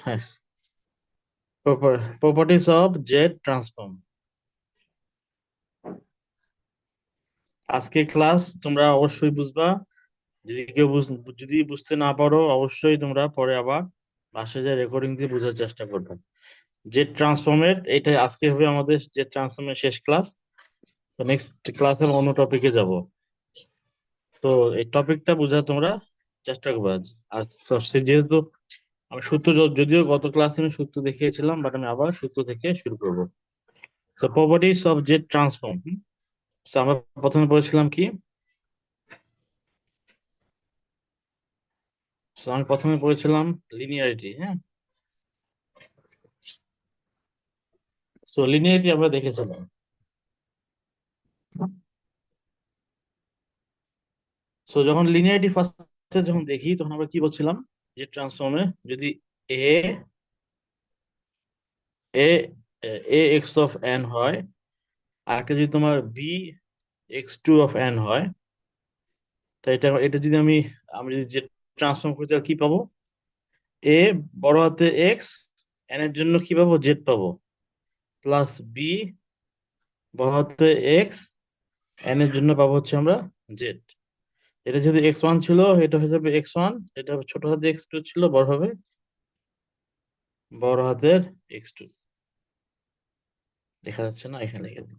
হ্যাঁ, properties of Z transform. আজকে class তোমরা অবশ্যই বুঝবা। যদি বুঝতে না পারো অবশ্যই তোমরা পরে আবার বাসায় যা রেকর্ডিং দিয়ে বোঝার চেষ্টা করবে। জেড ট্রান্সফর্মের এটা আজকে হবে আমাদের জেড ট্রান্সফর্মের শেষ ক্লাস। তো নেক্সট ক্লাসে অন্য টপিকে যাব। তো এই টপিকটা বোঝার তোমরা চেষ্টা করবে। আর যেহেতু আমি সূত্র যদিও গত ক্লাসে আমি সূত্র দেখিয়েছিলাম, বাট আমি আবার সূত্র থেকে শুরু করব। তো প্রপার্টিজ অফ জেড ট্রান্সফর্ম। আমরা প্রথমে বলেছিলাম কি? আমি প্রথমে পড়েছিলাম লিনিয়ারিটি। হ্যাঁ, তো লিনিয়ারিটি আমরা দেখেছিলাম। তো যখন লিনিয়ারিটি ফার্স্টে যখন দেখি তখন আমরা কি বলছিলাম? যে ট্রান্সফর্মে যদি A A A X of N হয়, আর একটা যদি তোমার B X two of N হয়, তো এটা এটা যদি আমি যদি যে ট্রান্সফর্ম করি তাহলে কি পাবো? এ বড় হাতে এক্স এন এর জন্য কি পাবো? জেড পাবো, প্লাস বি বড় হাতে এক্স এন এর জন্য পাবো হচ্ছে আমরা জেড। এটা যদি এক্স ওয়ান ছিল, এটা হয়ে যাবে এক্স ওয়ান। এটা ছোট হাতে এক্স টু ছিল, বড় হবে বড় হাতের এক্স টু। দেখা যাচ্ছে না? এখানে লিখে দিই।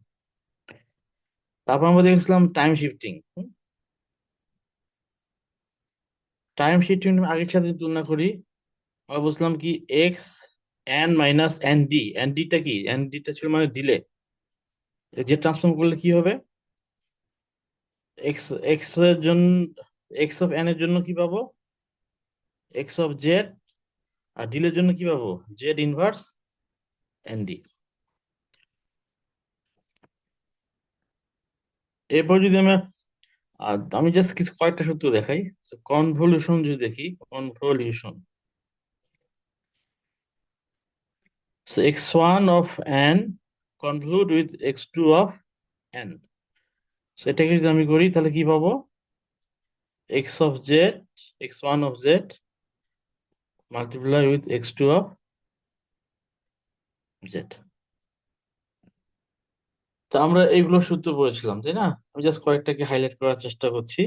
তারপর আমরা দেখছিলাম টাইম শিফটিং। টাইম শিফটিং আগের সাথে যদি তুলনা করি, আমরা বুঝলাম কি X N minus N D. N ডিটা কি? এন ডিটা ছিল মানে ডিলে। যে ট্রান্সফর্ম করলে কি হবে? এক্স এক্স এর জন্য এক্স অফ এন এর জন্য কি পাবো? X of Z. আর ডিলের জন্য কি পাবো? Z inverse N D. এরপর যদি আমি জাস্ট কিছু কয়েকটা সূত্র দেখাই। কনভলিউশন যদি দেখি, convolution, X one of N convolute with X two of N. এটাকে যদি আমি করি তাহলে কি পাবো? X of Z, X one of Z multiply with X two of Z. তো আমরা এইগুলো সূত্র পড়েছিলাম, তাই না? আমি জাস্ট কয়েকটাকে হাইলাইট করার চেষ্টা করছি,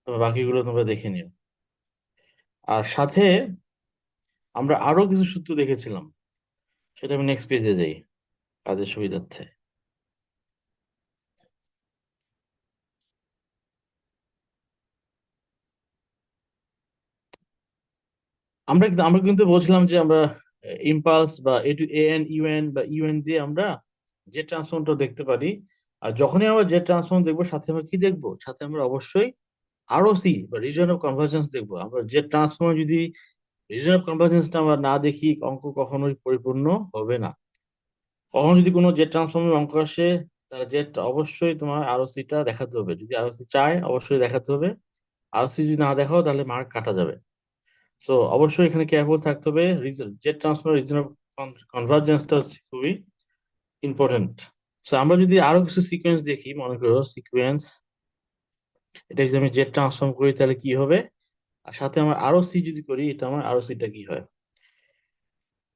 তবে বাকিগুলো তোমরা দেখে নিও। আর সাথে আমরা আরো কিছু সূত্র দেখেছিলাম, সেটা আমি নেক্সট পেজে যাই কাজের সুবিধার্থে। আমরা কিন্তু বলছিলাম যে আমরা ইম্পালস বা এ টু এ এন ইউএন বা ইউএন দিয়ে আমরা জেট ট্রান্সফর্মটা দেখতে পারি। আর যখনই আমরা জেট ট্রান্সফর্ম দেখবো, সাথে আমরা কি দেখবো? সাথে আমরা অবশ্যই আরওসি বা রিজন অফ কনভার্জেন্স দেখবো। আমরা জেট ট্রান্সফর্মে যদি রিজন অফ কনভার্জেন্সটা আমরা না দেখি, অঙ্ক কখনোই পরিপূর্ণ হবে না। কখন যদি কোনো জেট ট্রান্সফর্মের অঙ্ক আসে, তাহলে জেট অবশ্যই তোমার আরওসিটা দেখাতে হবে। যদি আরওসি চায় অবশ্যই দেখাতে হবে। আরওসি যদি না দেখাও তাহলে মার্ক কাটা যাবে। সো অবশ্যই এখানে কেয়ারফুল থাকতে হবে। জেট ট্রান্সফার রিজন অফ কনভার্জেন্সটা খুবই ইম্পর্টেন্ট। সো আমরা যদি আরো কিছু সিকোয়েন্স দেখি, মনে করো সিকোয়েন্স, এটা যদি আমি জেট ট্রান্সফর্ম করি তাহলে কি হবে? আর সাথে আমার আরো সি যদি করি, এটা আমার আরো সিটা কি হয়?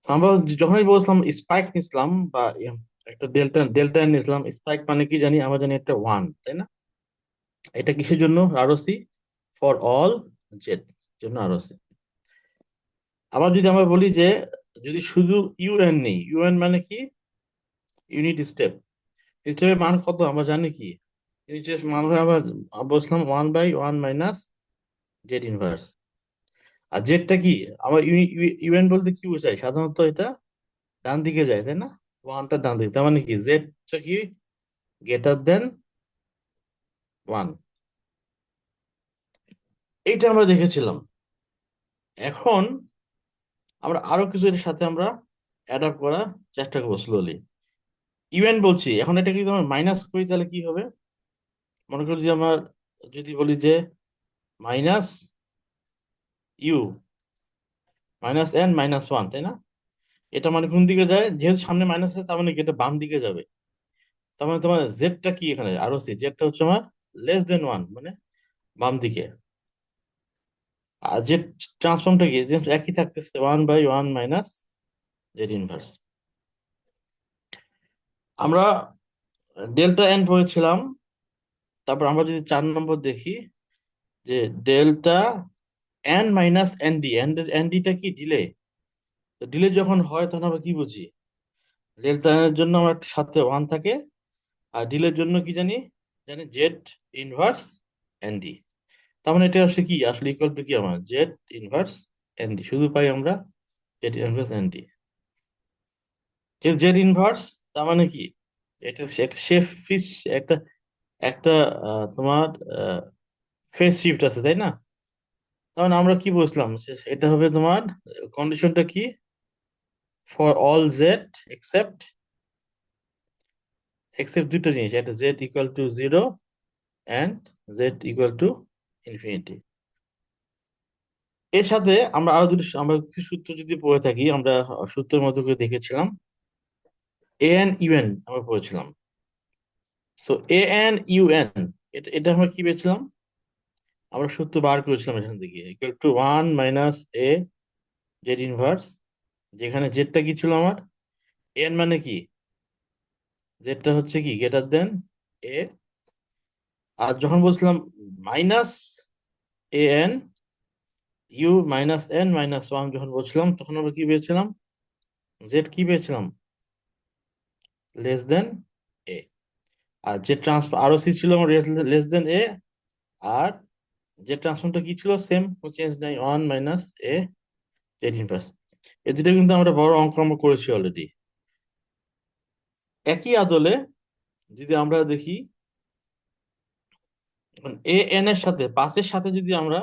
আমরা যখনই বলছিলাম স্পাইক নিছিলাম বা একটা ডেল্টা ডেল্টা নিছিলাম, স্পাইক মানে কি জানি? আমরা জানি একটা ওয়ান, তাই না? এটা কিসের জন্য আরো সি? ফর অল জেড জন্য আরো সি। আবার যদি আমরা বলি যে যদি শুধু ইউএন নেই, ইউএন মানে কি? Unit step. স্টেপের মান কত আমরা জানি কি? ইউনিটের মান হলো আমরা বলছিলাম one by one minus Z inverse. আর জেডটা কি? আমার ইউএন বলতে কি বোঝায় সাধারণত? এটা ডান দিকে যায়, তাই না? ওয়ানটা ডান দিকে, তার মানে কি জেডটা কি গ্রেটার দেন ওয়ান। এইটা আমরা দেখেছিলাম। এখন আমরা আরো কিছু এর সাথে আমরা অ্যাডাপ্ট করার চেষ্টা করবো স্লোলি। ইউএন বলছি, এখন এটা যদি আমরা মাইনাস করি তাহলে কি হবে? মনে করি যে আমার যদি বলি যে minus U minus N minus one, তাই না? এটা মানে কোন দিকে যায়? যেহেতু সামনে মাইনাস আছে, তার মানে কি এটা বাম দিকে যাবে। তার মানে তোমার জেডটা কি এখানে? আরো সি জেডটা হচ্ছে আমার লেস দেন ওয়ান, মানে বাম দিকে। আর জেড ট্রান্সফর্মটা কি just একই থাকতেছে, 1/1 মাইনাস জেড ইনভার্স। আমরা ডেল্টা এন পড়েছিলাম। তারপর আমরা যদি 4 নম্বর দেখি, যে delta N minus N D, N ডিটা কি ডিলে। তো ডিলে যখন হয় তখন আমরা কি বুঝি, ডেল্টা এন এর জন্য আমার সাথে 1 থাকে, আর ডিলের জন্য কি জানি, জানি জেড ইনভার্স এন ডি। তার মানে এটা আসলে কি, আসলে ইকুয়াল টু কি আমার জেড ইনভার্স এন ডি, শুধু পাই আমরা Z inverse N D. Z inverse, তার মানে কি, এটা একটা শেফ ফিস, একটা একটা তোমার ফেস শিফট আছে তাই না। তার মানে আমরা কি বুঝলাম, এটা হবে তোমার কন্ডিশনটা কি, ফর অল জেড এক্সেপ্ট, দুটো জিনিস, একটা Z equal to 0 and Z equal to infinity. এর সাথে আমরা আরো দুটো আমরা কিছু সূত্র যদি পড়ে থাকি, আমরা সূত্রের মধ্যে করে দেখেছিলাম এ এন ইউএন আমরা পড়েছিলাম। সো এ এন ইউএন, এটা এটা আমরা কি পেয়েছিলাম, আমরা সূত্র বার করেছিলাম এখান থেকে, equal to 1 - A Z inverse, যেখানে জেডটা কি ছিল আমার, এন মানে কি, জেডটা হচ্ছে কি গ্রেটার দেন এ। আর যখন বলছিলাম minus A N you -n - 1 যখন বলছিলাম, তখন আমরা কি পেয়েছিলাম, জেড কি পেয়েছিলাম, লেস দেন এ। আর যে ট্রান্সফার আরও সি ছিল আমার লেস দেন এ। আর যে ট্রান্সফর্মটা কি ছিল, সেম, চেঞ্জ নাই, 1 - এ জেড ইনভার্স। এই দুটো কিন্তু আমরা বড় অঙ্ক আমরা করেছি অলরেডি। একই আদলে যদি আমরা দেখি, এ এন এর সাথে 5-এর সাথে যদি আমরা,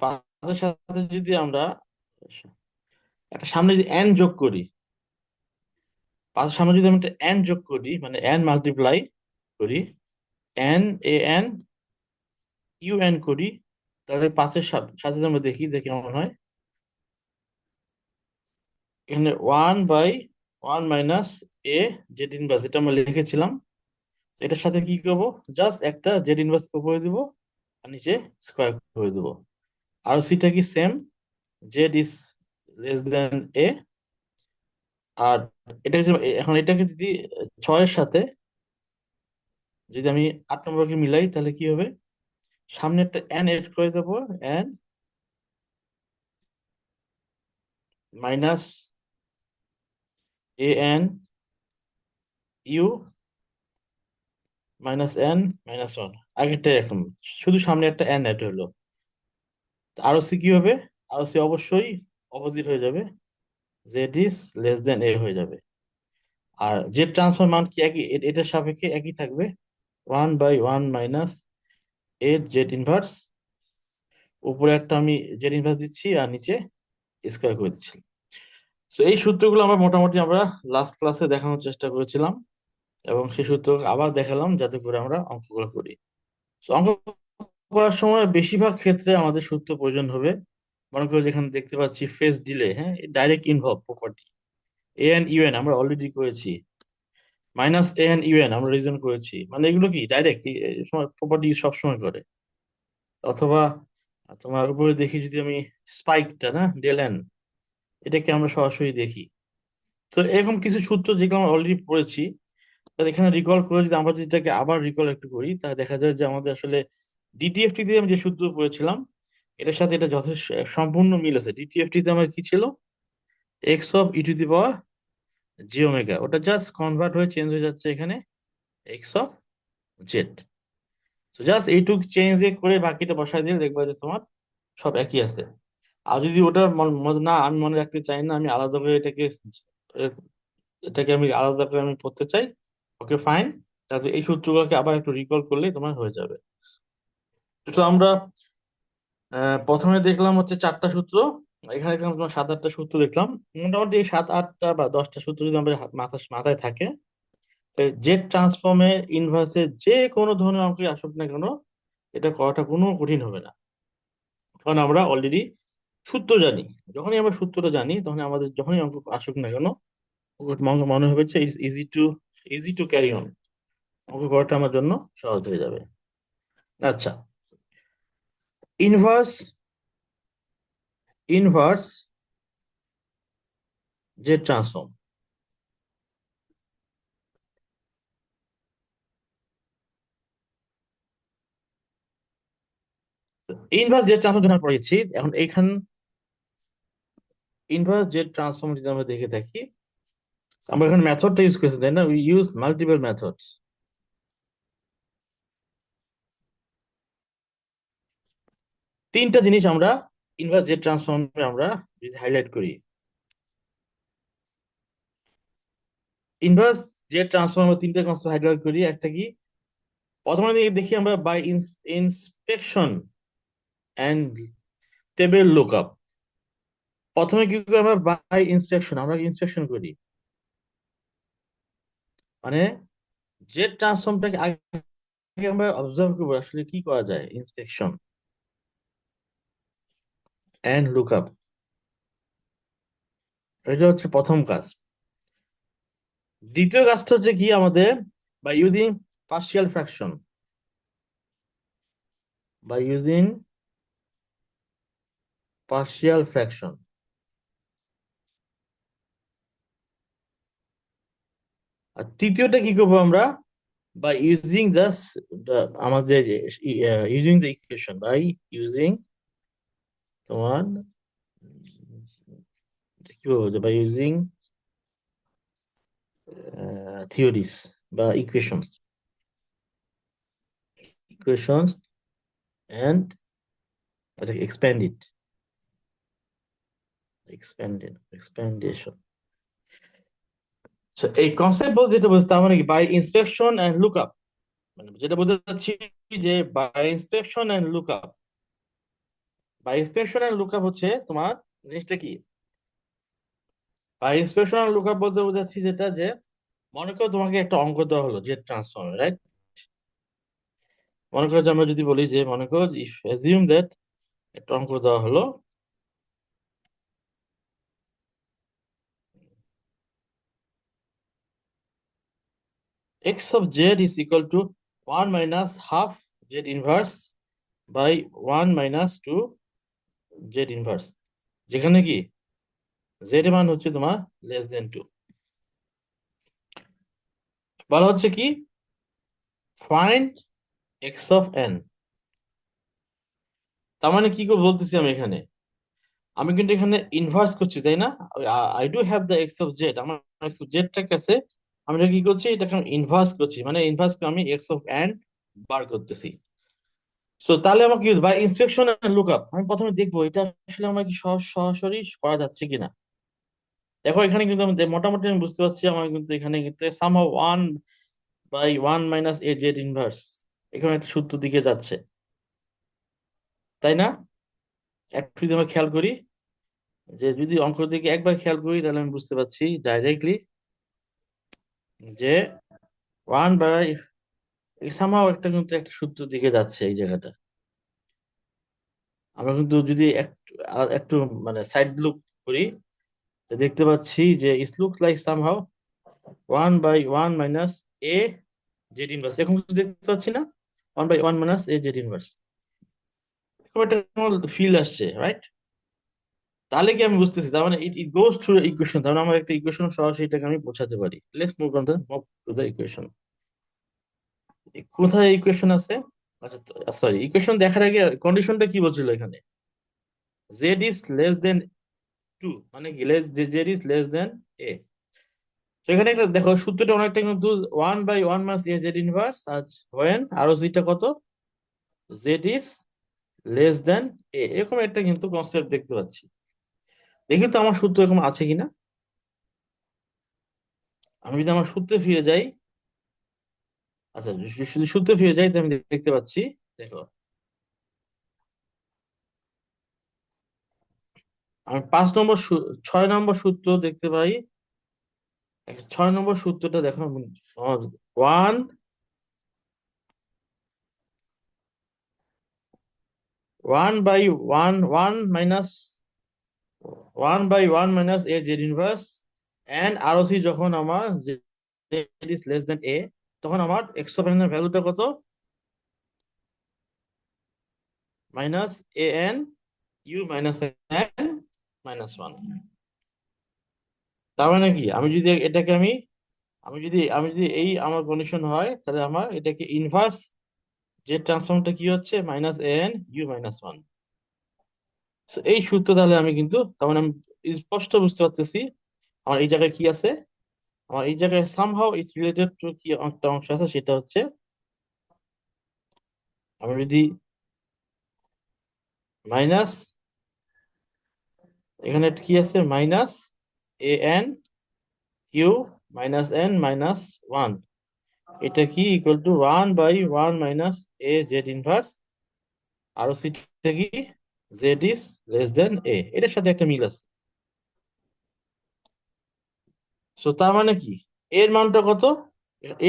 5-এর সাথে যদি আমরা একটা সামনে যদি এন যোগ করি, 5-এর সামনে যদি আমি একটা এন যোগ করি, মানে এন মাল্টিপ্লাই করি, N A N U N করি, তাহলে 5-এর সাথে যদি আমরা দেখি যে কেমন হয়। এখানে 1/1 - এ জেড ইনভার্স, এটা আমরা লিখেছিলাম। এটার সাথে কি করবো, জাস্ট একটা জেড ইনভার্স উপরে দিব, আর নিচে স্কোয়ার করে দিব। আর সিটা কি same, Z is less than A. আর এটা এখন এটাকে যদি 6-এর সাথে যদি আমি 8 নম্বরকে মিলাই, তাহলে কি হবে, সামনে একটা এন এড করে দেবো, N minus A N you -n - 1, আগেরটা এখন শুধু সামনে একটা এন এড হলো। আরো সি কি হবে, আরো সি অবশ্যই অপোজিট হয়ে যাবে, জেড ইজ লেস দেন এ হয়ে যাবে। আর জেড ট্রান্সফার মান কি একই, এটার সাপেক্ষে একই থাকবে, 1/1 মাইনাস এ জেড ইনভার্স, উপরে একটা আমি জেড ইনভার্স দিচ্ছি আর নিচে স্কোয়ার করে দিচ্ছি। তো এই সূত্রগুলো আমরা মোটামুটি আমরা লাস্ট ক্লাসে দেখানোর চেষ্টা করেছিলাম, এবং সেই সূত্র আবার দেখালাম যাতে করে আমরা অঙ্কগুলো করি। তো অঙ্ক করার সময় বেশিরভাগ ক্ষেত্রে আমাদের সূত্র প্রয়োজন হবে। মনে করো যেখানে দেখতে পাচ্ছি ফেস ডিলে, হ্যাঁ, direct involve property, A N UN আমরা অলরেডি করেছি, -an - un আমরা রিজন করেছি, মানে এগুলো কি ডাইরেক্ট সময় প্রপার্টি সব সময় করে। অথবা তোমার উপরে দেখি যদি আমি স্পাইকটা না ডেল এন, এটাকে আমরা সরাসরি দেখি। তো এরকম কিছু সূত্র যেগুলো আমরা অলরেডি পড়েছি, তাহলে এখানে রিকল করে যদি আমরা যদি এটাকে আবার রিকল একটু করি, তাহলে দেখা যায় যে আমাদের আসলে ডিটিএফটি দিয়ে আমি যে সূত্র পড়েছিলাম, এটার সাথে এটা যথেষ্ট সম্পূর্ণ মিল আছে। ডিটিএফটি তে আমার কি ছিল, x(e⁻g⁻), ওটা জাস্ট কনভার্ট হয়ে চেঞ্জ হয়ে যাচ্ছে এখানে x(z). তো জাস্ট এইটুক চেঞ্জ করে বাকিটা বসাই দিলে দেখবা যে তোমার সব একই আছে। আর যদি ওটা না আমি মনে রাখতে চাই না, আমি আলাদা করে এ- এটাকে আমি আলাদা করে আমি পড়তে চাই, ওকে ফাইন, তাহলে এই সূত্রগুলোকে আবার একটু রিকল করলেই তোমার হয়ে যাবে। তো আমরা প্রথমে দেখলাম হচ্ছে 4টা সূত্র, এখানে দেখলাম তোমার 7-8টা সূত্র দেখলাম। মোটামুটি এই 7-8টা বা 10টা সূত্র যদি আমাদের মাথায় থাকে, জেড ট্রান্সফর্মে ইনভার্সে যে কোনো ধরনের অঙ্কে আসুক না কেন, এটা করাটা কোনো কঠিন হবে না, কারণ আমরা অলরেডি সূত্র জানি। যখনই আমরা সূত্রটা জানি, তখন আমাদের যখনই অঙ্ক আসুক না কেন, মনে হবে যে it's easy to carry on, অঙ্ক করাটা আমার জন্য সহজ হয়ে যাবে। আচ্ছা, inverse inverse Z transform. Inverse Z transform যখন পড়েছি, এখন এইখান ইনভার্স জেড ট্রান্সফর্ম যদি আমরা দেখে থাকি, আমরা এখানে মেথডটা ইউজ করেছি তাই না, উই ইউজ মাল্টিপল মেথডস। তিনটা জিনিস আমরা ইনভার্স জেড ট্রান্সফর্মে আমরা যদি হাইলাইট করি, ইনভার্স জেড ট্রান্সফর্ম আমরা তিনটা কনসেপ্ট হাইলাইট করি। একটা কি, প্রথমে দিকে দেখি আমরা by inspection and table lookup. প্রথমে কি করি আমরা, বাই ইন্সপেকশন, আমরা ইন্সপেকশন করি, মানে জেড ট্রান্সফর্মটাকে আগে আমরা অবজার্ভ করবো আসলে কি করা যায়, ইন্সপেকশন অ্যান্ড লুকআপ, এটা হচ্ছে প্রথম কাজ। দ্বিতীয় কাজটা হচ্ছে কি আমাদের, by using partial fraction, by using partial fraction. আর তৃতীয়টা কি করবো আমরা, বাই ইউজিং আমাদের using the equation, by using তোমার কি বলবো, বাই ইউজিং থিওরিস বা equations, equations and expand it, এক্সপ্যান্ডেশন। এই কনসেপ্ট বলতে যেটা বলছে, তার মানে কি, বাই ইন্সপেকশন অ্যান্ড লুকআপ, মানে যেটা বলতে চাচ্ছি যে by inspection and lookup, by inspection and lookup হচ্ছে তোমার জিনিসটা কি, বাই ইন্সপেকশন অ্যান্ড লুকআপ বলতে বোঝাচ্ছি যেটা, যে মনে করো তোমাকে একটা অঙ্ক দেওয়া হলো জেড ট্রান্সফর্মে, রাইট? মনে করো যে আমরা যদি বলি যে, মনে করো ইফ অ্যাজিউম দ্যাট একটা অঙ্ক দেওয়া হলো, x of z is equal to 1 minus half z inverse by 1 minus 2 z inverse, যেখানে কি z এর মান হচ্ছে তোমার লেস দেন 2। বলা হচ্ছে কি, ফাইন্ড x of n। তার মানে কি করে বলতেছি আমি এখানে, আমি কিন্তু এখানে ইনভার্স করছি তাই না, I do have the x of Z, আমার এক্স অফ জেডটা কাছে আমি এটা কি করছি, এটাকে আমি ইনভার্স করছি, মানে ইনভার্স করে আমি এক্স অফ এন বার করতেছি। সো তাহলে আমাকে বাই ইন্সপেকশন এন্ড লুকআপ, আমি প্রথমে দেখবো এটা আসলে আমার কি সরাসরি করা যাচ্ছে কিনা। দেখো এখানে কিন্তু আমি মোটামুটি আমি বুঝতে পারছি, আমার কিন্তু এখানে কিন্তু somehow 1/1 minus A Z inverse, এখানে একটা সূত্র দিকে যাচ্ছে, তাই না? একটু যদি আমরা খেয়াল করি, যে যদি অঙ্ক দিকে একবার খেয়াল করি, তাহলে আমি বুঝতে পারছি ডাইরেক্টলি যে 1 বাই সামহাও একটা কিন্তু একটা সূত্র দিকে যাচ্ছে এই জায়গাটা। আমরা কিন্তু যদি একটু মানে সাইড লুক করি, তো দেখতে পাচ্ছি যে ইট look like somehow 1/1 minus A Z inverse, এখন কিছু দেখতে পাচ্ছি না, 1/1 মাইনাস এ জেড ইনভার্স, এরকম একটা ফিল আসছে, রাইট? তাহলে কি আমি বুঝতেছি, তার মানে ইট ইট গোস থ্রু ইকুয়েশন, তার মানে আমার একটা ইকুয়েশন সরাসরি এটাকে আমি বোঝাতে পারি। Let's move on to the equation. কোথায় ইকুয়েশন আছে? আচ্ছা, সরি, ইকুয়েশন দেখার আগে কন্ডিশনটা কি বলছিল এখানে, জেড ইজ লেস দেন 2, মানে কি জেড ইজ লেস দেন এ। তো এখানে একটা দেখো সূত্রটা অনেকটা কিন্তু 1/1 মাইনাস এ জেড ইনভার্স, আজ হোয়েন আরো যেটা কত, জেড ইজ লেস দেন এ, এরকম একটা কিন্তু কনসেপ্ট দেখতে পাচ্ছি। দেখি তো আমার সূত্র এরকম আছে কিনা। আমি যদি আমার সূত্রে ফিরে যাই, আচ্ছা যদি সূত্রে ফিরে যাই, তো আমি দেখতে পাচ্ছি, দেখো আমি 5 নম্বর 6 নম্বর সূত্র দেখতে পাই। 6 নম্বর সূত্রটা দেখো, one one by one minus A Z inverse and ROC, যখন আমার Z is less than A, তখন আমার এক্স অফ এন এর ভ্যালুটা কত, minus A N you minus N -1। তার মানে কি, আমি যদি এটাকে আমি যদি এই আমার কন্ডিশন হয়, তাহলে আমার এটাকে ইনভার্স যে ট্রান্সফর্মটা কি হচ্ছে, -an u-1। এই সূত্র তাহলে আমি কিন্তু, তার মানে আমি স্পষ্ট বুঝতে পারতেছি আমার এই জায়গায় কি আছে। আমার এই জায়গায় সামহাউ ইটস রিলেটেড টু কি একটা অংশ আছে, সেটা হচ্ছে আমি যদি মাইনাস, এখানে কি আছে, -an u-n-1, এটা কি equal to 1/1 minus A Z inverse, আর সিটা কি, Z is less than A, এটার সাথে একটা মিল আছে। সো তার মানে কি, এর মানটা কত,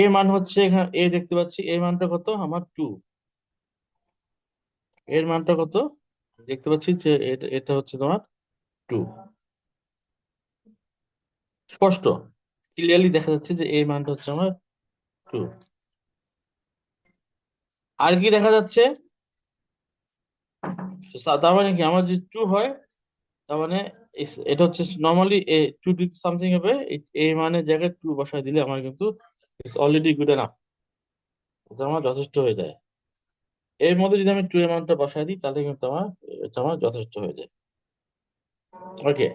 এর মান হচ্ছে, এখানে এ দেখতে পাচ্ছি, এর মানটা কত আমার 2। এর মানটা কত দেখতে পাচ্ছি যে এটা এটা হচ্ছে তোমার 2। স্পষ্ট, ক্লিয়ারলি দেখা যাচ্ছে যে এর মানটা হচ্ছে আমার 2। আর কি দেখা যাচ্ছে, তার মানে কি আমার যদি 2 হয়, তার মানে এটা হচ্ছে নর্মালি এ 2 সামথিং হবে, এই মানের জায়গায় 2 বসায় দিলে আমার কিন্তু ইটস অলরেডি গুড এনাফ, এটা আমার যথেষ্ট হয়ে যায়। এর মধ্যে যদি আমি 2 এর মানটা বসায় দিই, তাহলে কিন্তু আমার এটা আমার যথেষ্ট হয়ে যায়। ওকে,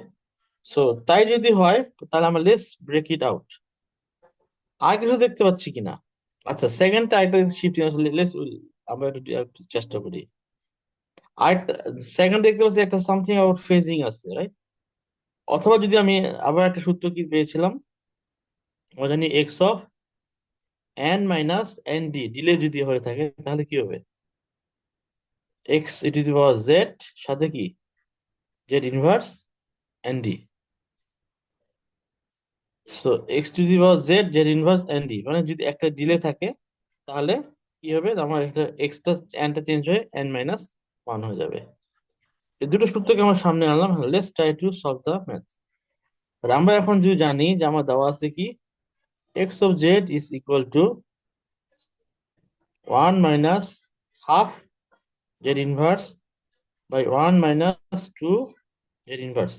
সো তাই যদি হয়, তাহলে আমরা লেটস ব্রেক ইট আউট। আর কিছু দেখতে পাচ্ছি কিনা। আচ্ছা, সেকেন্ডটা একটা শিফট, লেটস আমরা একটু চেষ্টা করি। আর সেকেন্ড দেখতে পাচ্ছি একটা সামথিং আউট ফেজিং আছে, রাইট? অথবা যদি আমি আবার একটা সূত্র কি পেয়েছিলাম, আমরা জানি x of N minus N D, delay যদি হয়ে থাকে, তাহলে কি হবে, x E two the power Z, সাথে কি, Z inverse N D. So x two the power Z, z inverse N D, মানে যদি একটা ডিলে থাকে, তাহলে কি হবে, আমার একটা এক্সটা, এনটা চেঞ্জ হয়ে n-1 হয়ে যাবে। এই দুটো সূত্রকে আমার সামনে আনলাম, let's try to solve the math. আমরা এখন যদি জানি যে আমার দেওয়া আছে কি, x of Z is equal to 1 minus half Z inverse by 1 minus 2 Z inverse.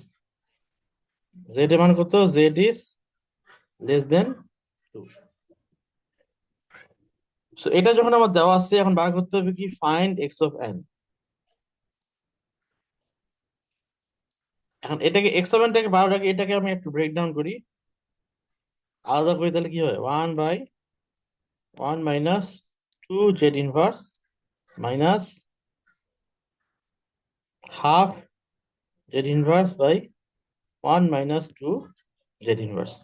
Z এর মান কত, Z is less than 2। So এটা যখন আমার দেওয়া আছে, এখন বার করতে হবে কি, ফাইন্ড এক্স অফ এন। এখন এটাকে এক্স অফ এনটাকে বারোর আগে এটাকে আমি একটু ব্রেক ডাউন করি, আলাদা করি, তাহলে কি হয়, 1/1 minus 2 Z inverse minus half Z inverse by 1 minus 2 Z inverse.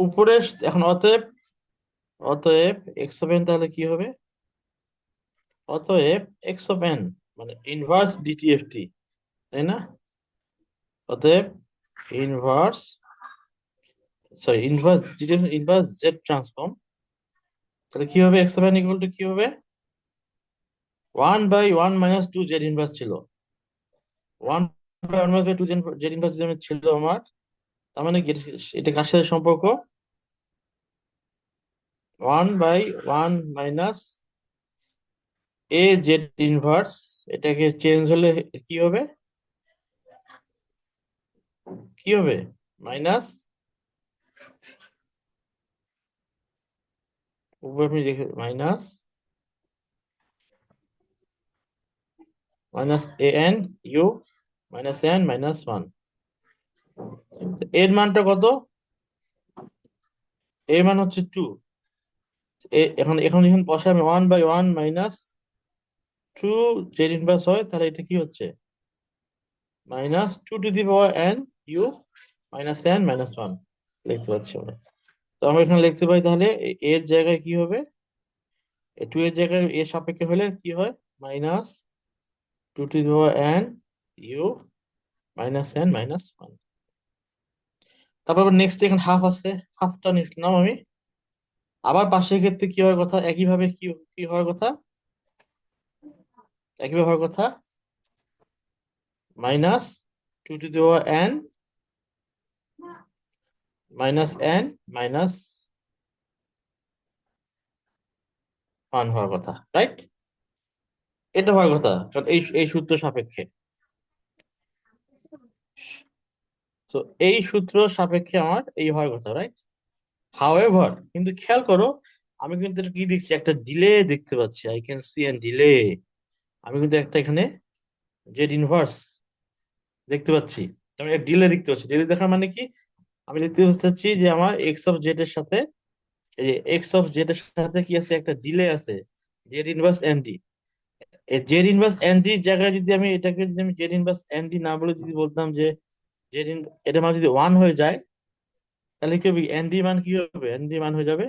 উপরে এখন অতএব, এক্স অফ এন তাহলে কি হবে, অতএব এক্স অফ এন মানে ইনভার্স ডিটিএফটি, তাই না? অতএব inverse, sorry inverse DTF, inverse Z transform, তাহলে কি হবে, x of N equal to কি হবে, 1/1 মাইনাস 2 জেড ইনভার্স ছিল, 1/1 মাইনাস 2 জেড ইনভার্স ছিল আমার, তার মানে কি, এটা কার সাথে সম্পর্ক, 1/1 মাইনাস এ জেড ইনভার্স, এটাকে চেঞ্জ হলে কি হবে, কি হবে, মাইনাস, উপরে আপনি রেখে minus A N you -n-1। এর মানটা কত, এর মান হচ্ছে 2। এখন এখন যখন বসায়, আমি 1/1 মাইনাস 2 জেড ইনভার্স হয়, তাহলে এটা কি হচ্ছে, -2 to the power N U -n-1 লিখতে পাচ্ছি আমরা। তো আমরা এখানে লিখতে পারি তাহলে এর জায়গায় কি হবে, 2 এর জায়গায় এর সাপেক্ষে হলে কি হয়, -2 to the power N U -n-1। তারপর আবার নেক্সট এখানে হাফ আছে, হাফটা নিলাম আমি। আবার পাশের ক্ষেত্রে কি হওয়ার কথা, একইভাবে কি কি হওয়ার কথা, একইভাবে হওয়ার কথা, -2 to the power N -n-1 হওয়ার কথা, রাইট? এটা হওয়ার কথা, কারণ এই এই সূত্র সাপেক্ষে। তো এই সূত্র সাপেক্ষে আমার এই হওয়ার কথা, রাইট? হাউএভার, কিন্তু খেয়াল করো, আমি কিন্তু এটা কি দেখছি, একটা ডিলে দেখতে পাচ্ছি, I can see N delay. আমি কিন্তু একটা এখানে জেড ইনভার্স দেখতে পাচ্ছি। আমি একটা ডিলে দেখতে পাচ্ছি। ডিলে দেখার মানে কি? আমি দেখতে পাচ্ছি যে আমার এক্স অফ জেড এর সাথে, এই যে এক্স অফ জেড এর সাথে কি আছে, একটা ডিলে আছে, Z inverse N D. Z inverse N D জায়গায় যদি আমি এটাকে, যদি আমি জেড ইনভার্স এন ডি না বলে যদি বলতাম যে জেড ইন, এটা মান যদি ওয়ান হয়ে যায়, তাহলে কি হবে, এন ডি মান কি হবে, এন ডি মান হয়ে যাবে